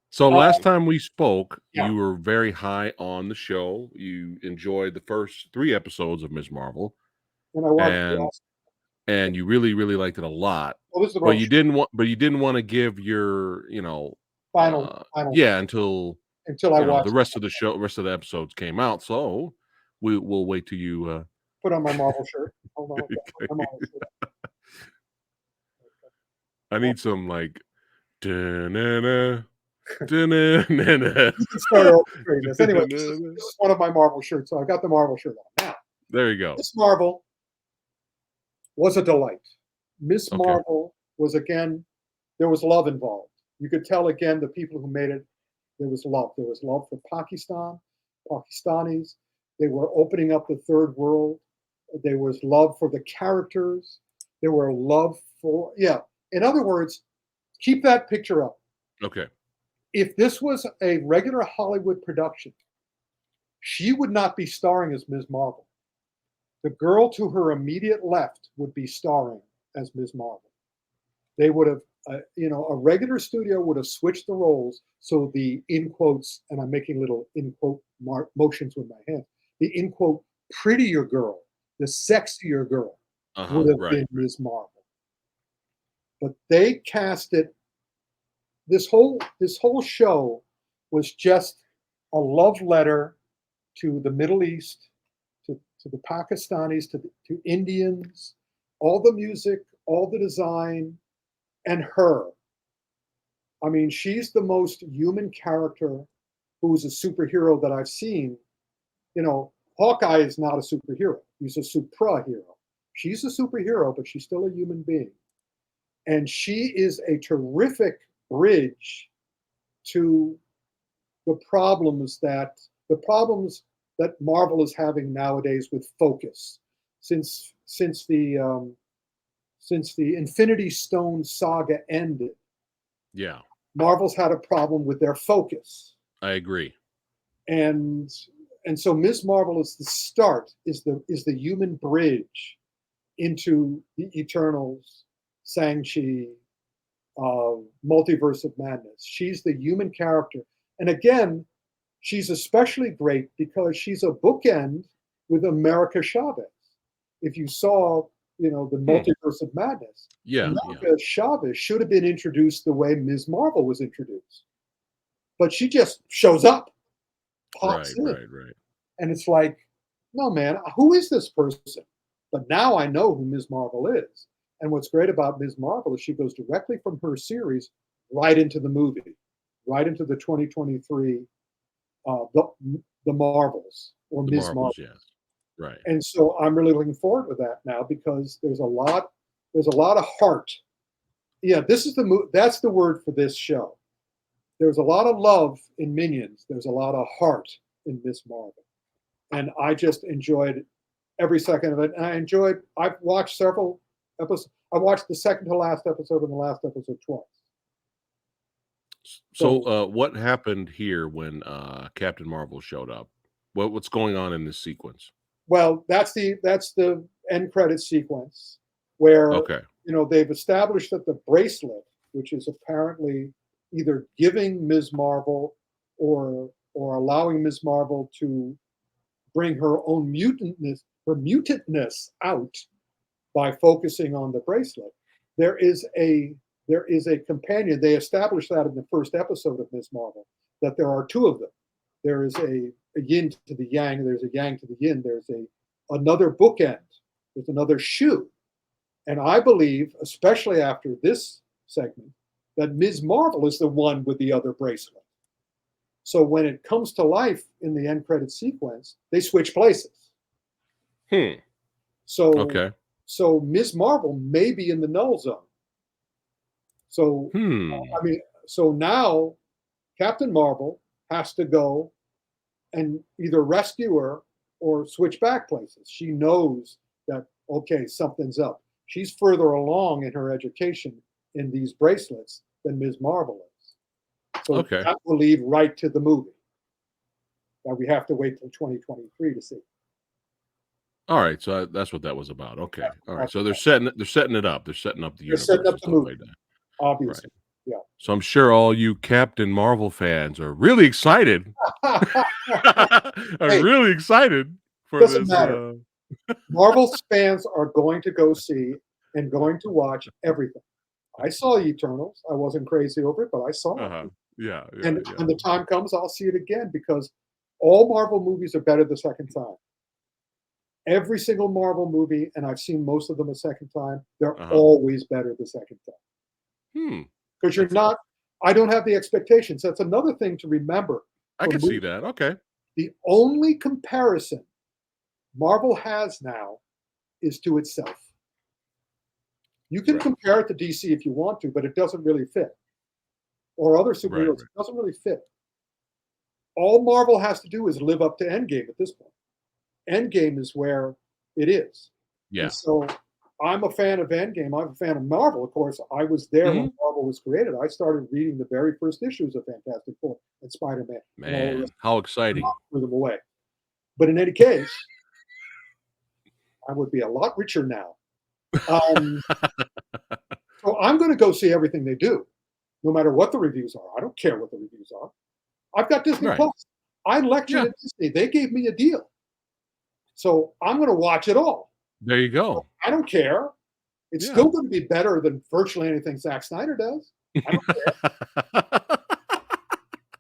So last time we spoke, you were very high on the show. You enjoyed the first 3 episodes of Ms. Marvel, and I watched and you really, really liked it a lot. Well, this is the but you didn't want to give your final until I watched the rest of the episodes came out. So we'll wait till you put on my Marvel shirt. Hold on. My Marvel shirt. I need some like. Da-na-na. You can start over this. Anyway, this is one of my Marvel shirts, so I got the Marvel shirt on. Now, there you go. Miss Marvel was a delight. Miss Marvel was, again, there was love involved. You could tell, again, the people who made it, there was love. There was love for Pakistanis. They were opening up the third world. There was love for the characters. There were love for, in other words, keep that picture up. Okay. If this was a regular Hollywood production, she would not be starring as Ms. Marvel. The girl to her immediate left would be starring as Ms. Marvel. They would have, a regular studio would have switched the roles. So the, in quotes, and I'm making little in quote motions with my hand, the in quote prettier girl, the sexier girl would have been Ms. Marvel. But they cast it. This whole show was just a love letter to the Middle East, to the Pakistanis, to Indians, all the music, all the design, and her. I mean, she's the most human character who's a superhero that I've seen. You know, Hawkeye is not a superhero. He's a suprahero. She's a superhero, but she's still a human being. And she is a terrific bridge to the problems that Marvel is having nowadays with focus. Since the Infinity Stone saga ended, Yeah, Marvel's had a problem with their focus. I agree. And so Ms. Marvel is the start, is the human bridge into the Eternals, Shang-Chi, Multiverse of Madness. She's the human character. And again, she's especially great because she's a bookend with America Chavez. If you saw, the Multiverse of Madness, Yeah, America Chavez should have been introduced the way Ms. Marvel was introduced. But she just shows up, pops in. Right. And it's like, no, man, who is this person? But now I know who Ms. Marvel is. And what's great about Ms. Marvel is she goes directly from her series right into the movie, right into the 2023 the Marvels or The Ms. Marvel. Marvels, yes. Right. And so I'm really looking forward to that now because there's a lot of heart. Yeah, that's the word for this show. There's a lot of love in Minions. There's a lot of heart in Ms. Marvel. And I just enjoyed every second of it. And I've watched several episodes. I watched the second to last episode and the last episode twice. So, what happened here when Captain Marvel showed up? What's going on in this sequence? Well, that's the end credit sequence where Okay. they've established that the bracelet, which is apparently either giving Ms. Marvel or allowing Ms. Marvel to bring her own mutantness out by focusing on the bracelet. There is a companion. They established that in the first episode of Ms. Marvel, that there are two of them. There is a yin to the yang, there's a yang to the yin, there's another bookend, there's another shoe. And I believe, especially after this segment, that Ms. Marvel is the one with the other bracelet. So when it comes to life in the end credit sequence, they switch places. Okay. So Ms. Marvel may be in the null zone. So so now Captain Marvel has to go and either rescue her or switch back places. She knows that, okay, something's up. She's further along in her education in these bracelets than Ms. Marvel is. So that will lead right to the movie that we have to wait till 2023 to see. All right, so that's what that was about. Okay, all right. So they're setting it up. They're setting up the universe. They're setting up the movie, like that. obviously. Right. Yeah. So I'm sure all you Captain Marvel fans are really excited. Really excited for doesn't this. Matter. Marvel fans are going to go see and going to watch everything. I saw Eternals. I wasn't crazy over it, but I saw it. Yeah. And when the time comes, I'll see it again because all Marvel movies are better the second time. Every single Marvel movie, and I've seen most of them a second time, they're always better the second time. Because I don't have the expectations. That's another thing to remember. I can see that. Okay. The only comparison Marvel has now is to itself. You can compare it to DC if you want to, but it doesn't really fit. Or other superheroes, it doesn't really fit. All Marvel has to do is live up to Endgame at this point. Endgame is where it is. Yeah. And so I'm a fan of Endgame. I'm a fan of Marvel, of course. I was there when Marvel was created. I started reading the very first issues of Fantastic Four and Spider-Man. Man, how exciting. Threw them away. But in any case, I would be a lot richer now. So I'm going to go see everything they do, no matter what the reviews are. I don't care what the reviews are. I've got Disney Plus. I lectured at Disney. They gave me a deal. So I'm going to watch it all. There you go. So I don't care. It's still going to be better than virtually anything Zack Snyder does. I don't care.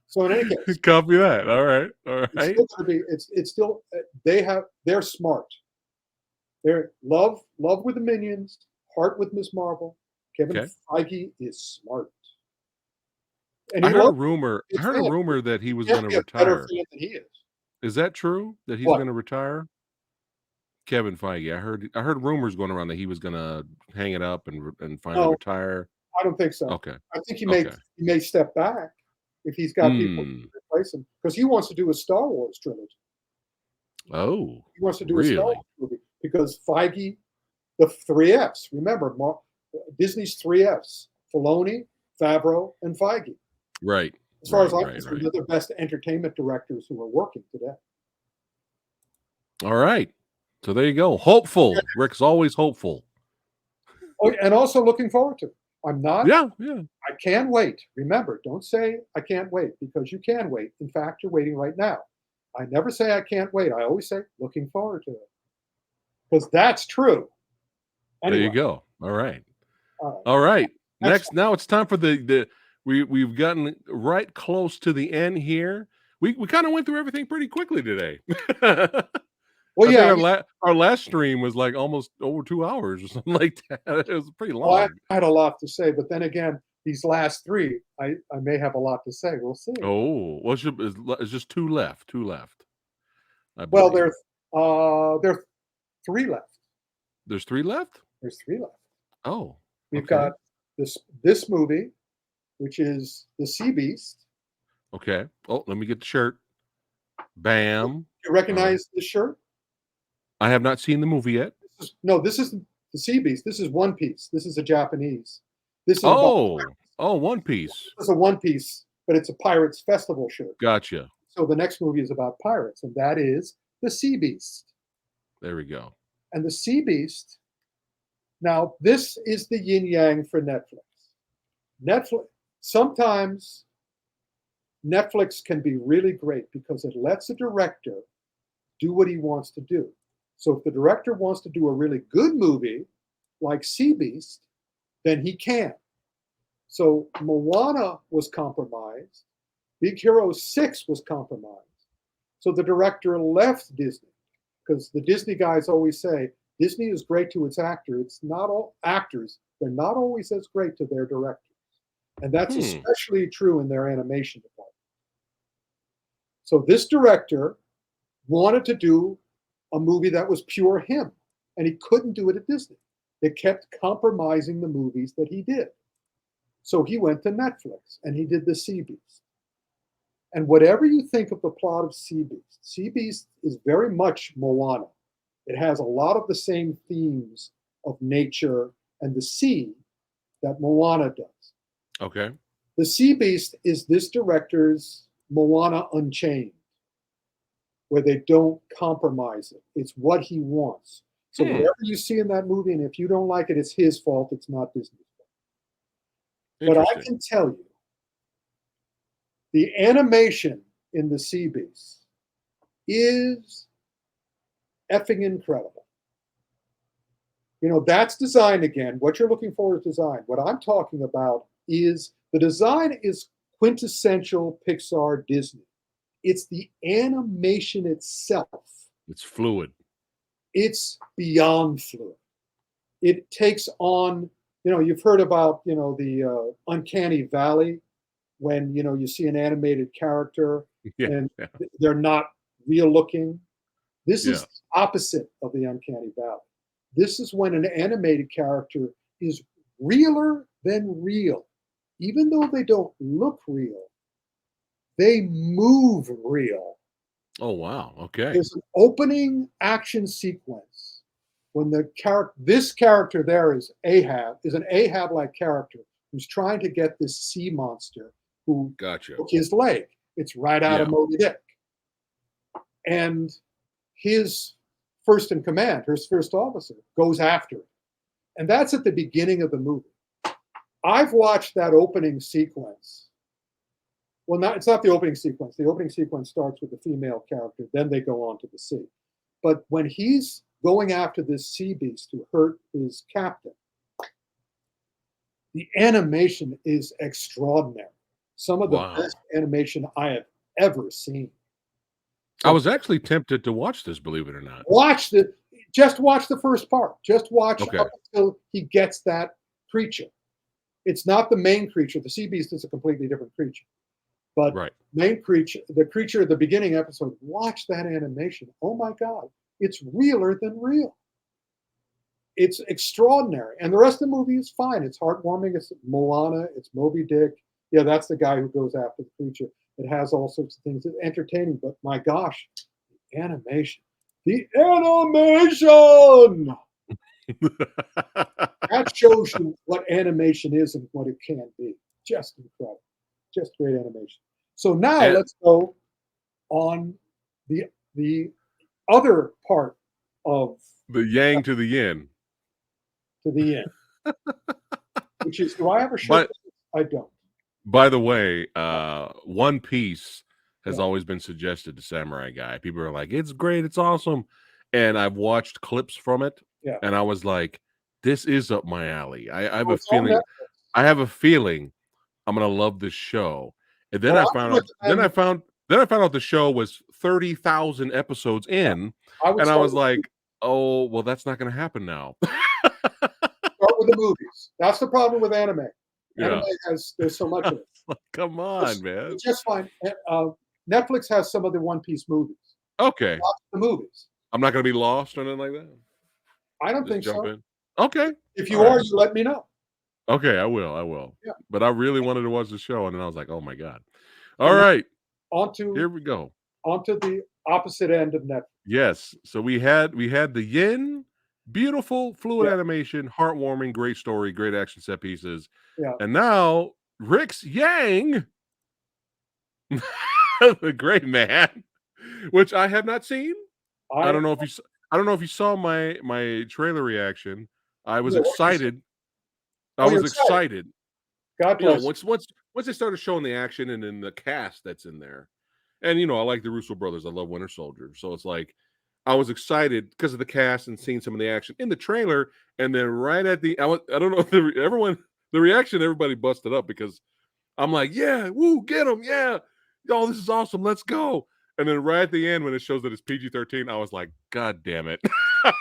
So in any case, Copy that. All right. All it's right. still going to be. It's still. They're smart. They're love with the Minions, heart with Miss Marvel. Kevin Okay. Feige is smart, and I he heard a loves rumor. I his heard a fans. rumor that he was He going can't to be a better retire. fan than he is. Is that true? That he's What? going to retire? Kevin Feige. I heard rumors going around that he was going to hang it up and finally No, retire. I don't think so. Okay. I think Okay. he may step back if he's got people to replace him because he wants to do a Star Wars trilogy. Oh, He wants to do a Star really? Wars movie because Feige, the three Fs. Remember, Disney's three Fs: Filoni, Favreau, and Feige. Right. As far as I'm Right. concerned, they're the best entertainment directors who are working today. All right. So there you go. Hopeful. Rick's always hopeful. Oh, and also looking forward to it. I'm not. Yeah. Yeah. I can't wait. Remember, don't say I can't wait because you can wait. In fact, you're waiting right now. I never say I can't wait. I always say looking forward to it because that's true. There you Anyway, go. All right. all right. All right. Next Next, now it's time for we've gotten right close to the end here. We kind of went through everything pretty quickly today. Well, I think yeah. our last stream was like almost over 2 hours or something like that. It was pretty Well, I long. had a lot to say, but then again, these last three, I may have a lot to say. We'll see. Oh, well, it's just two left. Two left. I Well, believe. there's three left. There's three left. There's three left. Oh, We've okay. got this movie, which is The Sea Beast. Okay. Oh, let me get the shirt. Bam. You recognize this shirt? I have not seen the movie yet. This isn't The Sea Beast. This is One Piece. This is a Japanese. This is Oh, One Piece. this is a One Piece, but it's a Pirates Festival shirt. Gotcha. So the next movie is about pirates, and that is The Sea Beast. There we go. And The Sea Beast. Now, this is the yin yang for Netflix. Sometimes Netflix can be really great because it lets a director do what he wants to do. So if the director wants to do a really good movie like Sea Beast, then he can. So Moana was compromised. Big Hero 6 was compromised. So the director left Disney because the Disney guys always say Disney is great to its actors. It's not all actors. They're not always as great to their directors. And that's especially true in their animation department. So this director wanted to do a movie that was pure him, and he couldn't do it at Disney. They kept compromising the movies that he did. So he went to Netflix and he did The Sea Beast. And whatever you think of the plot of Sea Beast is very much Moana. It has a lot of the same themes of nature and the sea that Moana does. Okay. The Sea Beast is this director's Moana Unchained, where they don't compromise it. It's what he wants. So whatever you see in that movie, and if you don't like it, it's his fault. It's not Disney's fault. But I can tell you, the animation in The Sea Beast is effing incredible. You know, that's design again. What you're looking for is design. What I'm talking about is the design is quintessential Pixar Disney. It's the animation itself. It's fluid. It's beyond fluid. It takes on, you've heard about, the uncanny valley when, you see an animated character and they're not real looking. This is the opposite of the uncanny valley. This is when an animated character is realer than real. Even though they don't look real, they move real. Oh, wow. Okay. There's an opening action sequence when this character there is an Ahab-like character who's trying to get this sea monster who took his leg. It's right out of Moby Dick. And his first in command, his first officer, goes after it. And that's at the beginning of the movie. I've watched that opening sequence. Well, it's not the opening sequence. The opening sequence starts with the female character, then they go on to the sea. But when he's going after this sea beast to hurt his captain, the animation is extraordinary. some of the Wow. best animation I have ever seen. I was actually tempted to watch this, believe it or not. Just watch the first part. Just watch Okay. up until he gets that creature. It's not the main creature. The sea beast is a completely different creature. But Right. main creature, the creature of the beginning episode, watch that animation. Oh my God. It's realer than real. It's extraordinary. And the rest of the movie is fine. It's heartwarming. It's Moana. It's Moby Dick. Yeah, that's the guy who goes after the creature. It has all sorts of things. It's entertaining, but my gosh, the animation. The animation! That shows you what animation is and what it can be. Just incredible. Just great animation. So now And- let's go on the other part of the yang to the yin. to the end, which is, do I have a shirt? But I don't. by the way, One Piece has Yeah. always been suggested to Samurai Guy. People are like, it's great, it's awesome. And I've watched clips from it, Yeah. and I was like, this is up my alley. I have Oh, a it's on feeling Netflix. I have a feeling I'm gonna love this show. And then Well, I found out the show was 30,000 episodes in, I would and I start was like, oh, well, that's not gonna happen now. with the movies. That's the problem with anime. Yeah. Anime there's so much of it. Like, come on, man. It's just fine. Netflix has some of the One Piece movies. Okay. Watch the movies. I'm not gonna be lost or anything like that. I don't Just think jump so. in. Okay. If you All are, right. you let me know. Okay, I will. Yeah. But I really wanted to watch the show, and then I was like, oh my God. So All now right. Onto Here we go. the opposite end of Netflix. Yes. So we had the yin, beautiful, fluid Yeah. animation, heartwarming, great story, great action set pieces. Yeah. And now Rick's Yang, the great man, which I have not seen. I don't know if you saw my trailer reaction. I was Yeah, what did you say? excited. Oh, I you're was excited. excited. God You know, bless you. once they started showing the action and then the cast that's in there. And I like the Russo brothers. I love Winter Soldier. So it's like I was excited because of the cast and seeing some of the action in the trailer. And then right at I don't know if the reaction, everybody busted up because I'm like, yeah, woo, get him, yeah. Oh, this is awesome. Let's go. And then right at the end, when it shows that it's PG-13, I was like, God damn it. I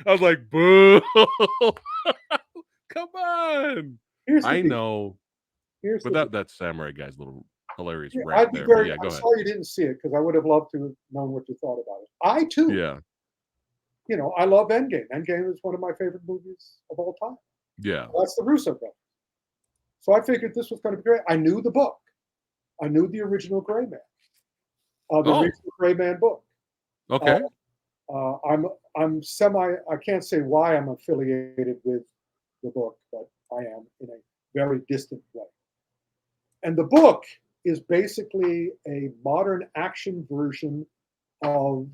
was like, boo. Come on. Here's the I deal. know. Here's But the deal. that's Samurai Guy's little hilarious Yeah, rant I'd be there. But very. yeah, go I'm ahead. sorry you didn't see it because I would have loved to have known what you thought about it. I too. Yeah. I love Endgame. Endgame is one of my favorite movies of all time. Yeah. That's the Russo brothers. So I figured this was going to be great. I knew the book. I knew the original Gray Man. The original Gray Man book. Okay. I'm semi. I can't say why I'm affiliated with the book, but I am in a very distant way. And the book is basically a modern action version of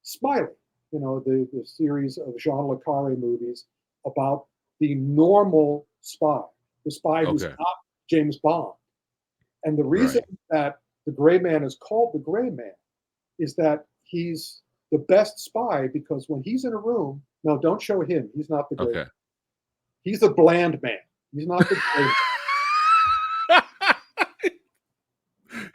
Smiley. The series of Jean le Carre movies about the normal spy, the spy who's Okay. not James Bond. And the reason that the Gray Man is called the Gray Man is that he's the best spy because when he's in a room, no, don't show him. He's not the Gray Okay. Man. He's a bland man. He's not the Gray Man.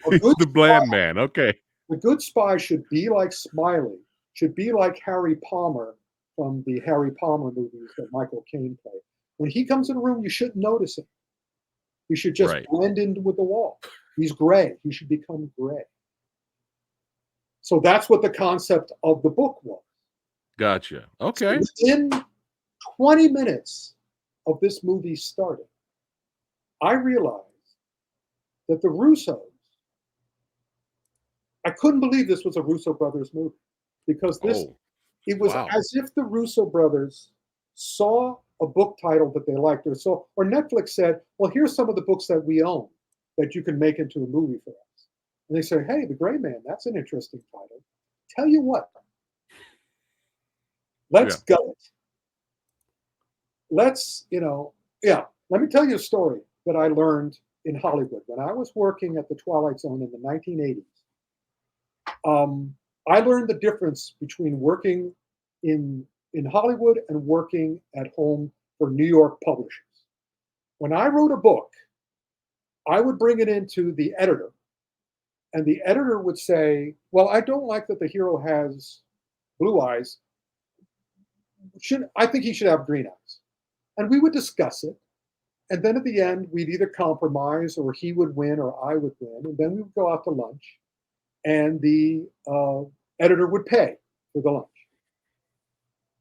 He's the bland man. Okay. The good spy should be like Smiley, should be like Harry Palmer from the Harry Palmer movies that Michael Caine played. When he comes in a room, you shouldn't notice him. He should just blend in with the wall. He's gray. He should become gray. So that's what the concept of the book was. Gotcha. Okay. So within 20 minutes of this movie starting, I realized that the Russos, I couldn't believe this was a Russo brothers movie because it was as if the Russo brothers saw a book title that they liked or Netflix said, well, here's some of the books that we own that you can make into a movie for us. And they say, hey, The Gray Man, that's an interesting title. Tell you what, let's go. Let's, let me tell you a story that I learned in Hollywood. When I was working at the Twilight Zone in the 1980s, I learned the difference between working in Hollywood and working at home for New York publishers. When I wrote a book, I would bring it into the editor, and the editor would say, "Well, I don't like that the hero has blue eyes. I think he should have green eyes." And we would discuss it. And then at the end, we'd either compromise or he would win or I would win. And then we would go out to lunch and the editor would pay for the lunch.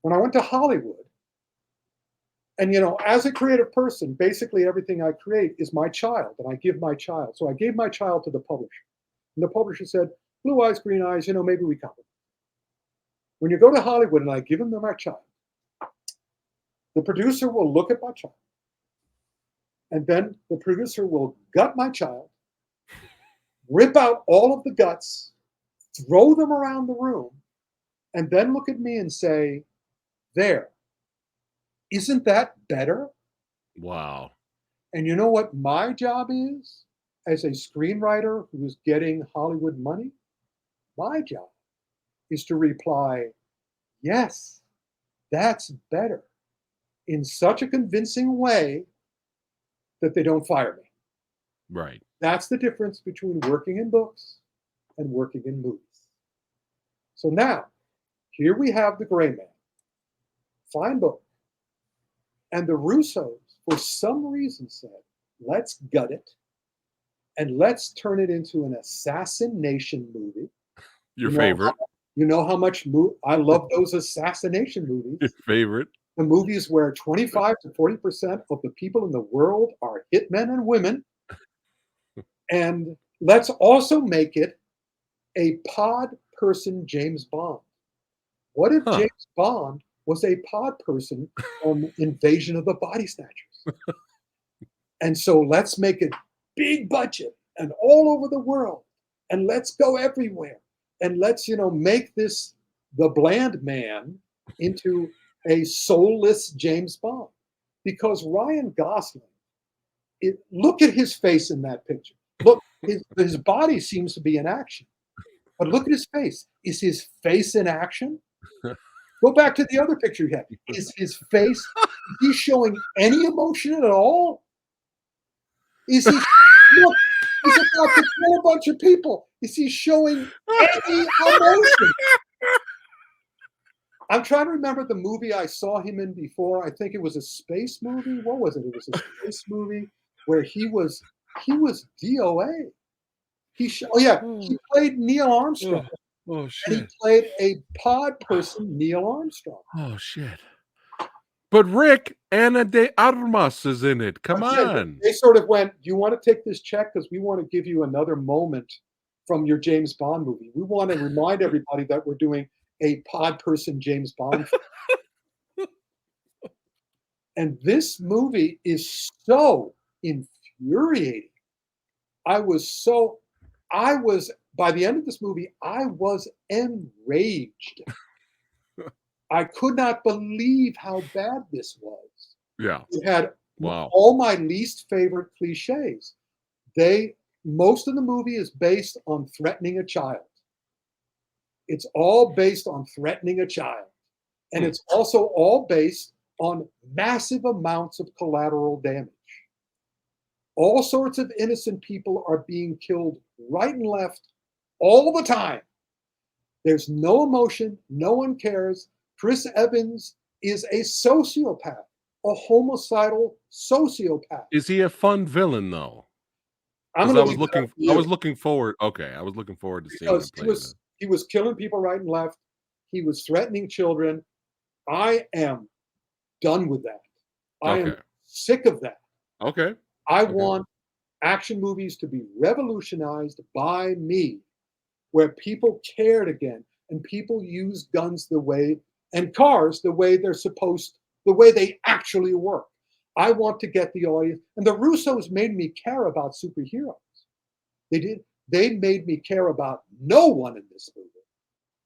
When I went to Hollywood, and as a creative person, basically everything I create is my child and I give my child. So I gave my child to the publisher. And the publisher said, blue eyes, green eyes, maybe we compromise. When you go to Hollywood and I give them to my child, the producer will look at my child. And then the producer will gut my child, rip out all of the guts, throw them around the room, and then look at me and say, there, isn't that better? Wow. And you know what my job is as a screenwriter who is getting Hollywood money? My job is to reply, yes, that's better, in such a convincing way that they don't fire me. Right. That's the difference between working in books and working in movies. So now, here we have The Gray Man. Fine book. And the Russos, for some reason, said, let's gut it and let's turn it into an assassination movie. Your favorite. You know how much I love those assassination movies. Your favorite. The movies where 25 to 40% of the people in the world are hitmen and women. And let's also make it a pod person James Bond. What if James Bond was a pod person from Invasion of the Body Snatchers? And so let's make it big budget and all over the world. And let's go everywhere. And let's, make this the bland man into a soulless James Bond. Because Ryan Gosling, look at his face in that picture. Look, his body seems to be in action. But look at his face. Is his face in action? Go back to the other picture you had. Is his face, is he showing any emotion at all? Is he, look, he's about to kill a bunch of people. Is he showing any emotion? I'm trying to remember the movie I saw him in before. I think it was a space movie. What was it? It was a space movie where he was DOA. He played Neil Armstrong. Oh shit. And he played a pod person, Neil Armstrong. Oh shit. But Rick, Ana de Armas is in it. Come on. They sort of went, you want to take this check? Because we want to give you another moment from your James Bond movie. We want to remind everybody that we're doing a pod person James Bond film. And this movie is so infuriating. By the end of this movie, I was enraged. I could not believe how bad this was. Yeah. It had all my least favorite cliches. Most of the movie is based on threatening a child. It's all based on threatening a child. And it's also all based on massive amounts of collateral damage. All sorts of innocent people are being killed right and left all the time. There's no emotion. No one cares. Chris Evans is a sociopath, a homicidal sociopath. Is he a fun villain though? I was looking forward. Okay, I was looking forward to seeing him. He was killing people right and left. He was threatening children. I am done with that. I am sick of that. Okay. I want action movies to be revolutionized by me, where people cared again and people use guns and cars the way the way they actually work. I want to get the audience. And the Russos made me care about superheroes. They did. They made me care about no one in this movie.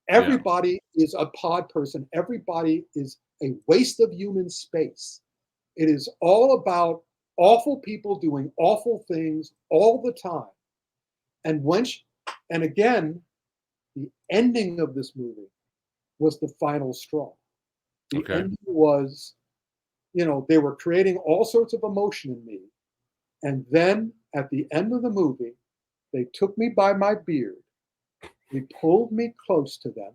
Everybody is a pod person. Everybody is a waste of human space. It is all about awful people doing awful things all the time. And again, the ending of this movie was the final straw. The ending was, they were creating all sorts of emotion in me. And then at the end of the movie, they took me by my beard. They pulled me close to them.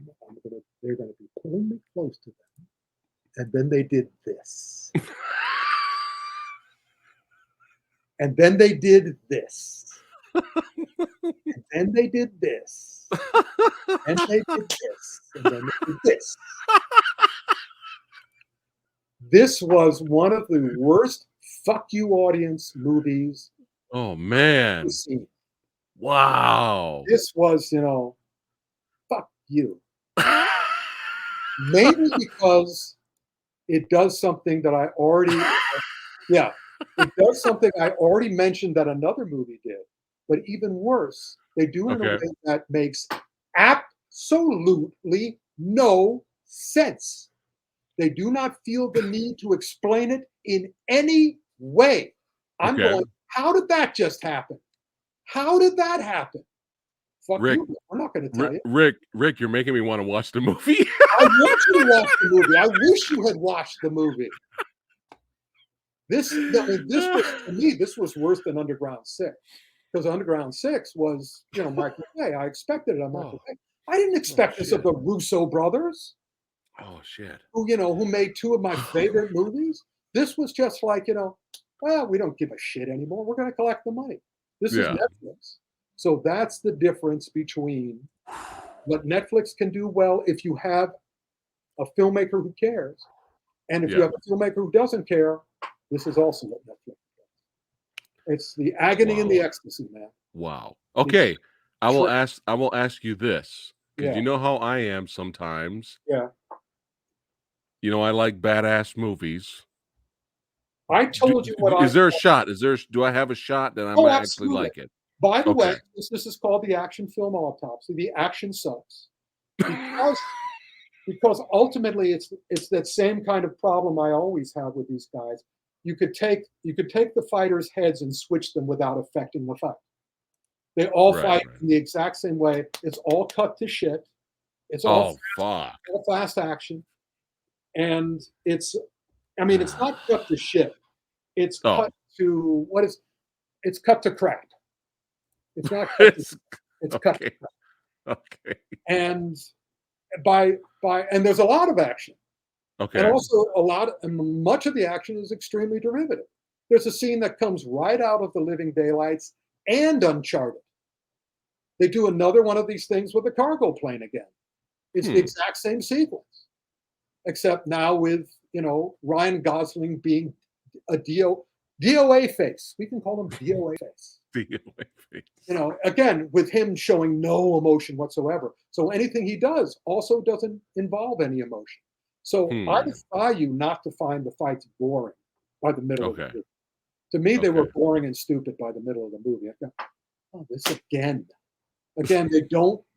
They're going to be pulling me close to them. And then they did this. And then they did this. And then they did this. And they did this. And then they did this. This was one of the worst fuck you audience movies Oh man! I've seen. Wow! This was, fuck you. Mainly because it does something that I already, yeah, it does something I already mentioned that another movie did. But even worse, they do it in a Okay. way that makes absolutely no sense. They do not feel the need to explain it in any way. I'm Okay. going, how did that just happen? How did that happen? Fuck Rick, you. We're not going to tell you. Rick, you're making me want to watch the movie. I want you to watch the movie. I wish you had watched the movie. This was, to me, this was worse than Underground 6. Because Underground 6 was, Michael Bay. I expected it on Michael Bay. I didn't expect this of the Russo brothers. Oh shit! Who made two of my favorite movies. This was just like, well, we don't give a shit anymore. We're going to collect the money. This is Netflix. So that's the difference between what Netflix can do well if you have a filmmaker who cares. And if you have a filmmaker who doesn't care, this is also what Netflix does. It's the agony and the ecstasy, man. Wow. Okay. I will ask you this. Because you know how I am sometimes. Yeah. I like badass movies. I told you what is there a shot? Do I have a shot that I might actually like it? By the way, this is called the action film autopsy. The action sucks. Because ultimately it's that same kind of problem I always have with these guys. You could take the fighters' heads and switch them without affecting the fight. They all fight in the exact same way. It's all cut to shit. It's all fast action. And it's not cut to shit. It's cut to it's cut to crap. It's not cut to shit. It's cut to crap. Okay. And and there's a lot of action. Okay. And also much of the action is extremely derivative. There's a scene that comes right out of The Living Daylights and Uncharted. They do another one of these things with the cargo plane again. It's the exact same sequence, except now with, Ryan Gosling being a DOA face. We can call him DOA face. DOA face. Again, with him showing no emotion whatsoever. So anything he does also doesn't involve any emotion. So I defy you not to find the fights boring by the middle of the movie. To me, they were boring and stupid by the middle of the movie. I go, oh, this again. Again,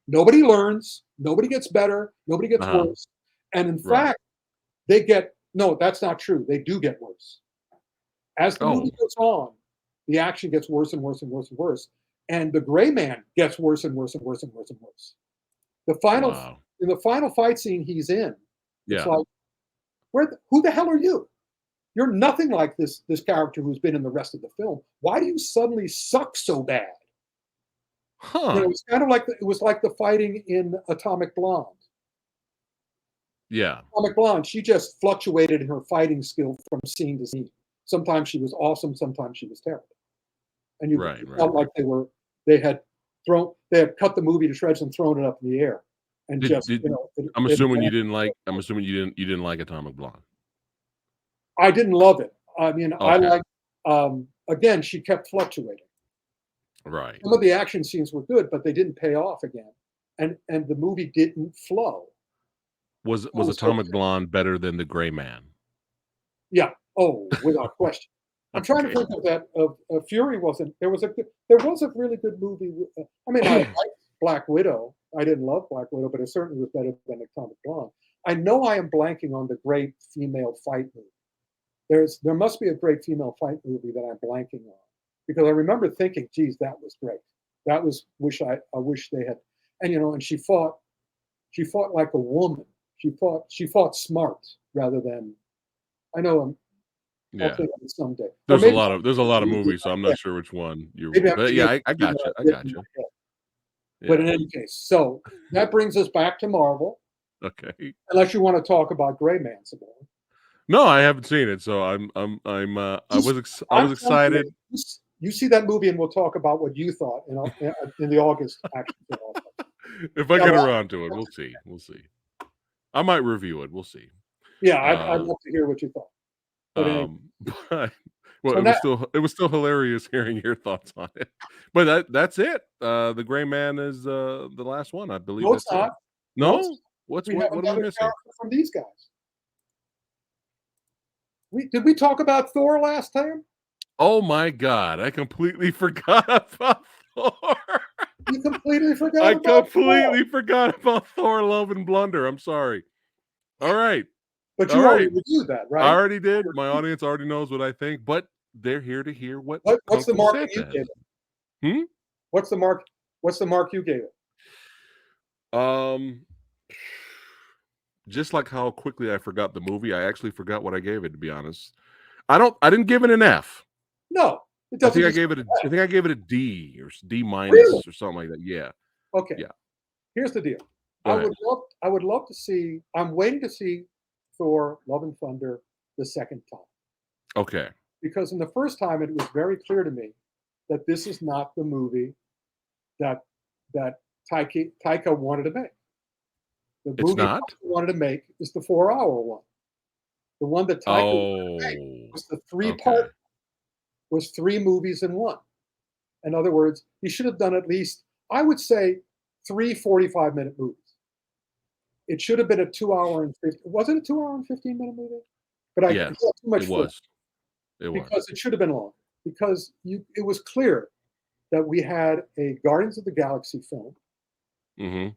nobody learns, nobody gets better, nobody gets worse. And in fact, no, that's not true. They do get worse. As the movie goes on, the action gets worse and worse and worse and worse. And the gray man gets worse and worse and worse and worse and worse. In the final fight scene he's in, it's like, who the hell are you? You're nothing like this character who's been in the rest of the film. Why do you suddenly suck so bad? It's kind of like it was like the fighting in Atomic Blonde. Yeah. Atomic Blonde, she just fluctuated in her fighting skill from scene to scene. Sometimes she was awesome, sometimes she was terrible. And you felt like they had cut the movie to shreds and thrown it up in the air. And I'm assuming you didn't like Atomic Blonde. I didn't love it. I mean, I like again, she kept fluctuating. Right. Some of the action scenes were good, but they didn't pay off again. And the movie didn't flow. Was Atomic Blonde better than The Gray Man? Yeah. Oh, without question. I'm trying to think of that. Fury wasn't. There was a really good movie. I mean, I liked Black Widow. I didn't love Black Widow, but it certainly was better than Atomic Blonde. I know I am blanking on the great female fight movie. There must be a great female fight movie that I'm blanking on, because I remember thinking, geez, that was great. That was I wish they had. And and she fought like a woman. She fought smart rather than. I know I'll Yeah. think of it someday. Or There's maybe a lot of I'm movies, so I'm yeah, not sure which one you're maybe I'm but yeah, I got you. I got you. But in Yeah. any case, so that brings us back to Marvel, Okay. unless you want to talk about Gray Man some more. No, I haven't seen it, so He's I was I'm telling you, excited. you see that movie and we'll talk about what you thought in the August action film. If I Yeah, get around to it, we'll see. We'll see. I might review it. We'll see. yeah, I'd Uh, love to hear what you thought. But anyway, but well, so now it was still hilarious hearing your thoughts on it. But that's it. The Gray Man is the last one. I believe no, it's that's it. not. No, No? we have What are we another missing? character from these guys. Did we talk about Thor last time? Oh my god, I completely forgot about Thor. You completely forgot I about Thor, completely forgot about Thor Love and Blunder. I'm sorry. All right. but All you already right. reviewed that, I right? already did. My audience already knows what I think, but they're here to hear what Kung What's the Fu mark that you Santa gave has. it? Hmm? What's the mark? What's the mark you gave it? Um, just like how quickly I forgot the movie, I actually forgot what I gave it, to be honest. I didn't give it an F. No, it doesn't. I think I gave it a D or D Really? minus or something like that. Yeah. Okay. Yeah. Here's the deal. Go ahead. I would love to see. I'm waiting to see Thor: Love and Thunder the second time, Okay. because in the first time it was very clear to me that this is not the movie that that Taika wanted to make. The It's movie not? Taika wanted to make is the 4-hour one. The one that Taika wanted to make Oh. was the three Okay. part was three movies in one. In other words, he should have done at least, I would say, three 45-minute movies. It should have been a 2 hour and 50. Was it a 2 hour and 15-minute movie? But I Yeah. had too much It film was. It was. because it should have been longer. Because it was clear that we had a Guardians of the Galaxy film, Mhm.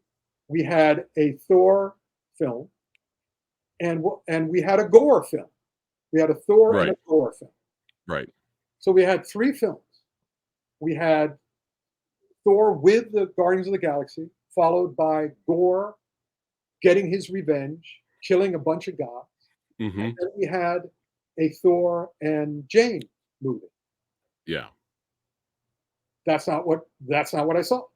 we had a Thor film, and we had a Gore film. We had a Thor and a Right. Gore film. Right. So we had three films. We had Thor with the Guardians of the Galaxy, followed by Gore getting his revenge, killing a bunch of gods. And Mhm. then we had a Thor and Jane movie. Yeah. That's not what I saw.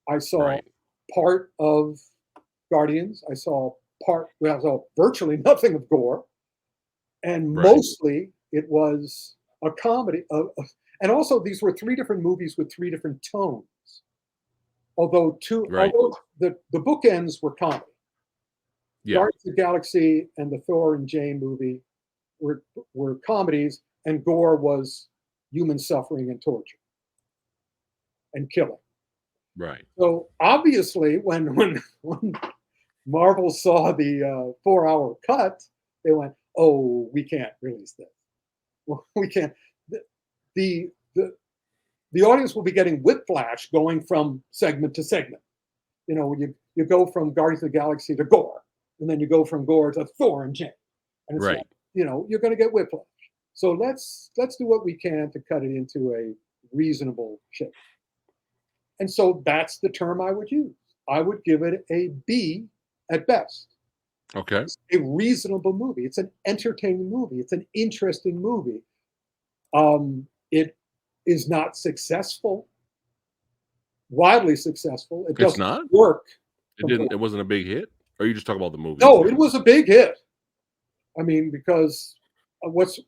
I saw Right. part of Guardians. I saw virtually nothing of Gore, and Right. mostly it was a comedy. And also, these were three different movies with three different tones. Right. Although the bookends were comedy. Yeah. Guardians of the Galaxy and the Thor and Jane movie were comedies, and Gore was human suffering and torture and killing. Right. So obviously, when Marvel saw the 4 hour cut, they went, "Oh, we can't release this. Well, we can't." The, the the the audience will be getting whiplash going from segment to segment. You go from Guardians of the Galaxy to Gore, and then you go from Gore to Thor and Jane, and it's like Right. you're going to get whiplash. So let's do what we can to cut it into a reasonable shape. And so that's the term I would use. I would give it a B at best. Okay. It's a reasonable movie. It's an entertaining movie. It's an interesting movie. It is not successful, widely successful. It It's doesn't not? work It completely. wasn't a big hit? Or you just talk about the movie No, it itself? was a big hit. I mean, because what's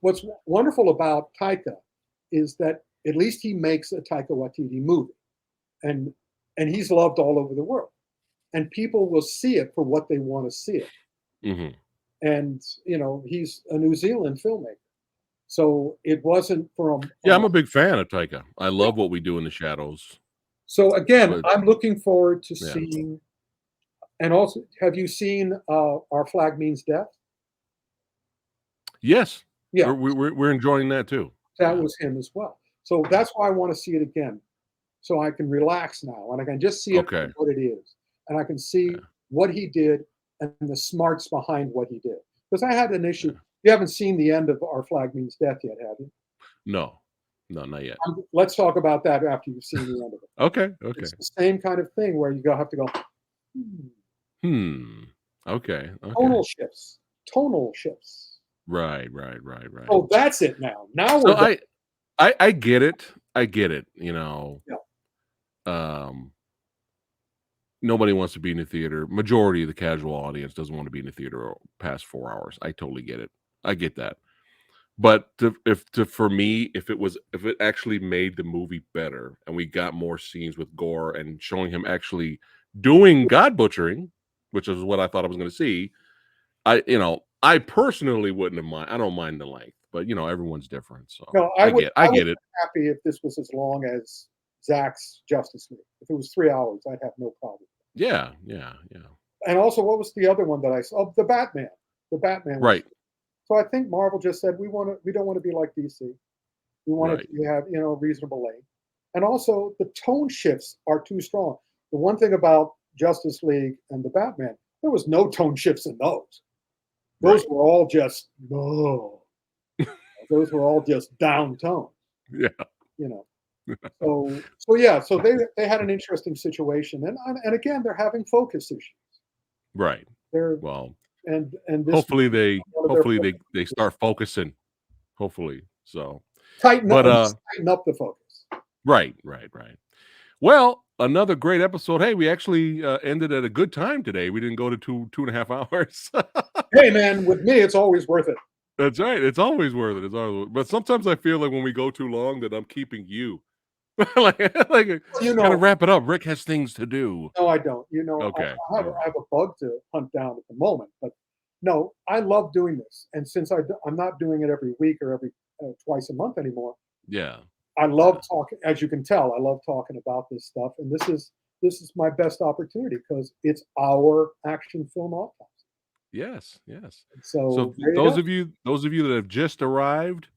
wonderful about Taika is that at least he makes a Taika Waititi movie, and he's loved all over the world, and people will see it for what they want to see it. Mhm. And he's a New Zealand filmmaker, so it wasn't from. Yeah, I'm a big fan of Taika. I Yeah. love What We Do in the Shadows, So again, but I'm looking forward to yeah. seeing. And also, have you seen Our Flag Means Death? Yes. Yeah, We're enjoying that too. that Yeah. was him as well. So that's why I want to see it again, so I can relax now and I can just see it for Okay. what it is, and I can see Yeah. what he did and the smarts behind what he did. Because I had an issue. Yeah. You haven't seen the end of Our Flag Means Death yet, have you? No. No, not yet. Let's talk about that after you've seen the end of it. Okay. Okay. It's the same kind of thing where have to go, hmm, Hmm. Okay. Okay. tonal shifts, tonal shifts. Right. Oh, that's it now. Now So we're done. I get it. I get it. Yeah. Nobody wants to be in the theater. Majority of the casual audience doesn't want to be in the theater past 4 hours. I totally get it. I get that. But for me, if it actually made the movie better and we got more scenes with gore and showing him actually doing god butchering, which is what I thought I was going to see, I personally wouldn't have mind. I don't mind the length, but everyone's different. So No, I I would get be it. happy if this was as long as Zach's Justice League. If it was 3 hours, I'd have no problem. Yeah. And also, what was the other one that I saw? Oh, the Batman. The Batman was. Right. So I think Marvel just said we don't want to be like DC. We want it Right. to have reasonable length, and also the tone shifts are too strong. The one thing about Justice League and the Batman, there was no tone shifts in those. Those Right. were all just no. Those were all just down tone. Yeah. You know. So yeah. So they had an interesting situation, and again they're having focus issues. Right. They're Well, and this hopefully they one of their focus they issues. start focusing. Hopefully. So, Tighten up but and just tighten up the focus. right. Well, another great episode. Hey, we actually ended at a good time today. We didn't go to 2.5 hours. Hey man, with me it's always worth it. That's right. It's always worth it. But sometimes I feel like when we go too long that I'm keeping you. like You gotta know, wrap it up. Rick has things to do. no, I don't. Okay. I All right. have a bug to hunt down at the moment, but no, I love doing this. And since I'm not doing it every week or every twice a month anymore, Yeah. I love talking. As you can tell, I love talking about this stuff, and this is my best opportunity because it's our action film autopsy. Yes. So So there you go. those of you that have just arrived,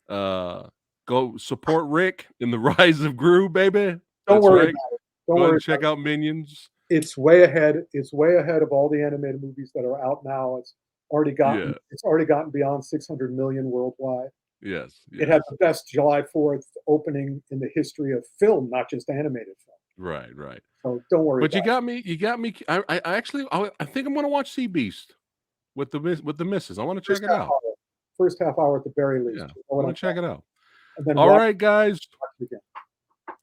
go support Rick in the Rise of Gru, baby. Don't That's worry right. about it. Don't Go ahead worry and check about out Minions. it. It's way ahead. It's way ahead of all the animated movies that are out now. Yeah. It's already gotten beyond 600 million worldwide. Yes. It had the best July 4th opening in the history of film, not just animated film. Right. So don't worry But about you got me. I actually, I think I'm gonna watch Sea Beast with the missus. I want to it. check it out. First half hour at the very least. Yeah, You know I what want I'm to check it talking out. about. And then All right, guys. watch it again.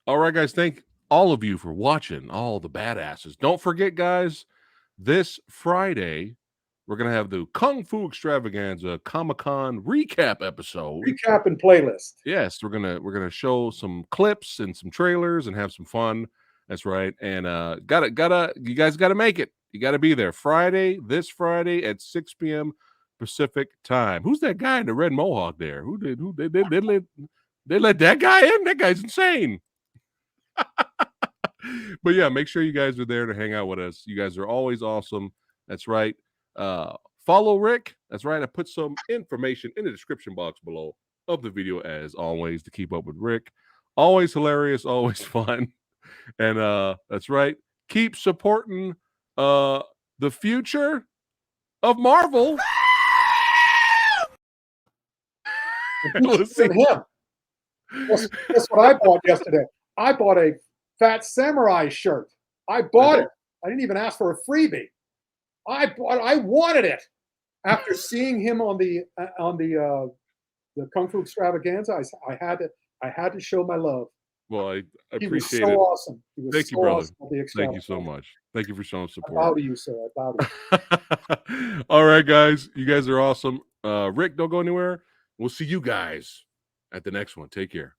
All right, guys. Thank all of you for watching. All the badasses. Don't forget, guys. This Friday, we're gonna have the Kung Fu Extravaganza Comic-Con recap episode. Recap and playlist. Yes, we're gonna show some clips and some trailers and have some fun. That's right. And you guys gotta make it. You gotta be there this Friday at 6 p.m. Pacific time. Who's that guy in the red mohawk there? Who they let that guy in? That guy's insane. But yeah, make sure you guys are there to hang out with us. You guys are always awesome. That's right. Follow Rick. That's right. I put some information in the description box below of the video as always to keep up with Rick. Always hilarious, always fun. And that's right. Keep supporting the future of Marvel. We'll see. Him. Guess what I bought yesterday? I bought a Fat Samurai shirt. I bought it. I didn't even ask for a freebie. I wanted it. After seeing him on the Kung Fu Extravaganza, I had to show my love. Well, I He was appreciate so it. awesome. He was Thank so you, brother. awesome on the Thank you Extravaganza. so much. Thank you for showing I support. bow to you, sir. I bow to you. All right, guys. You guys are awesome. Rick, don't go anywhere. We'll see you guys at the next one. Take care.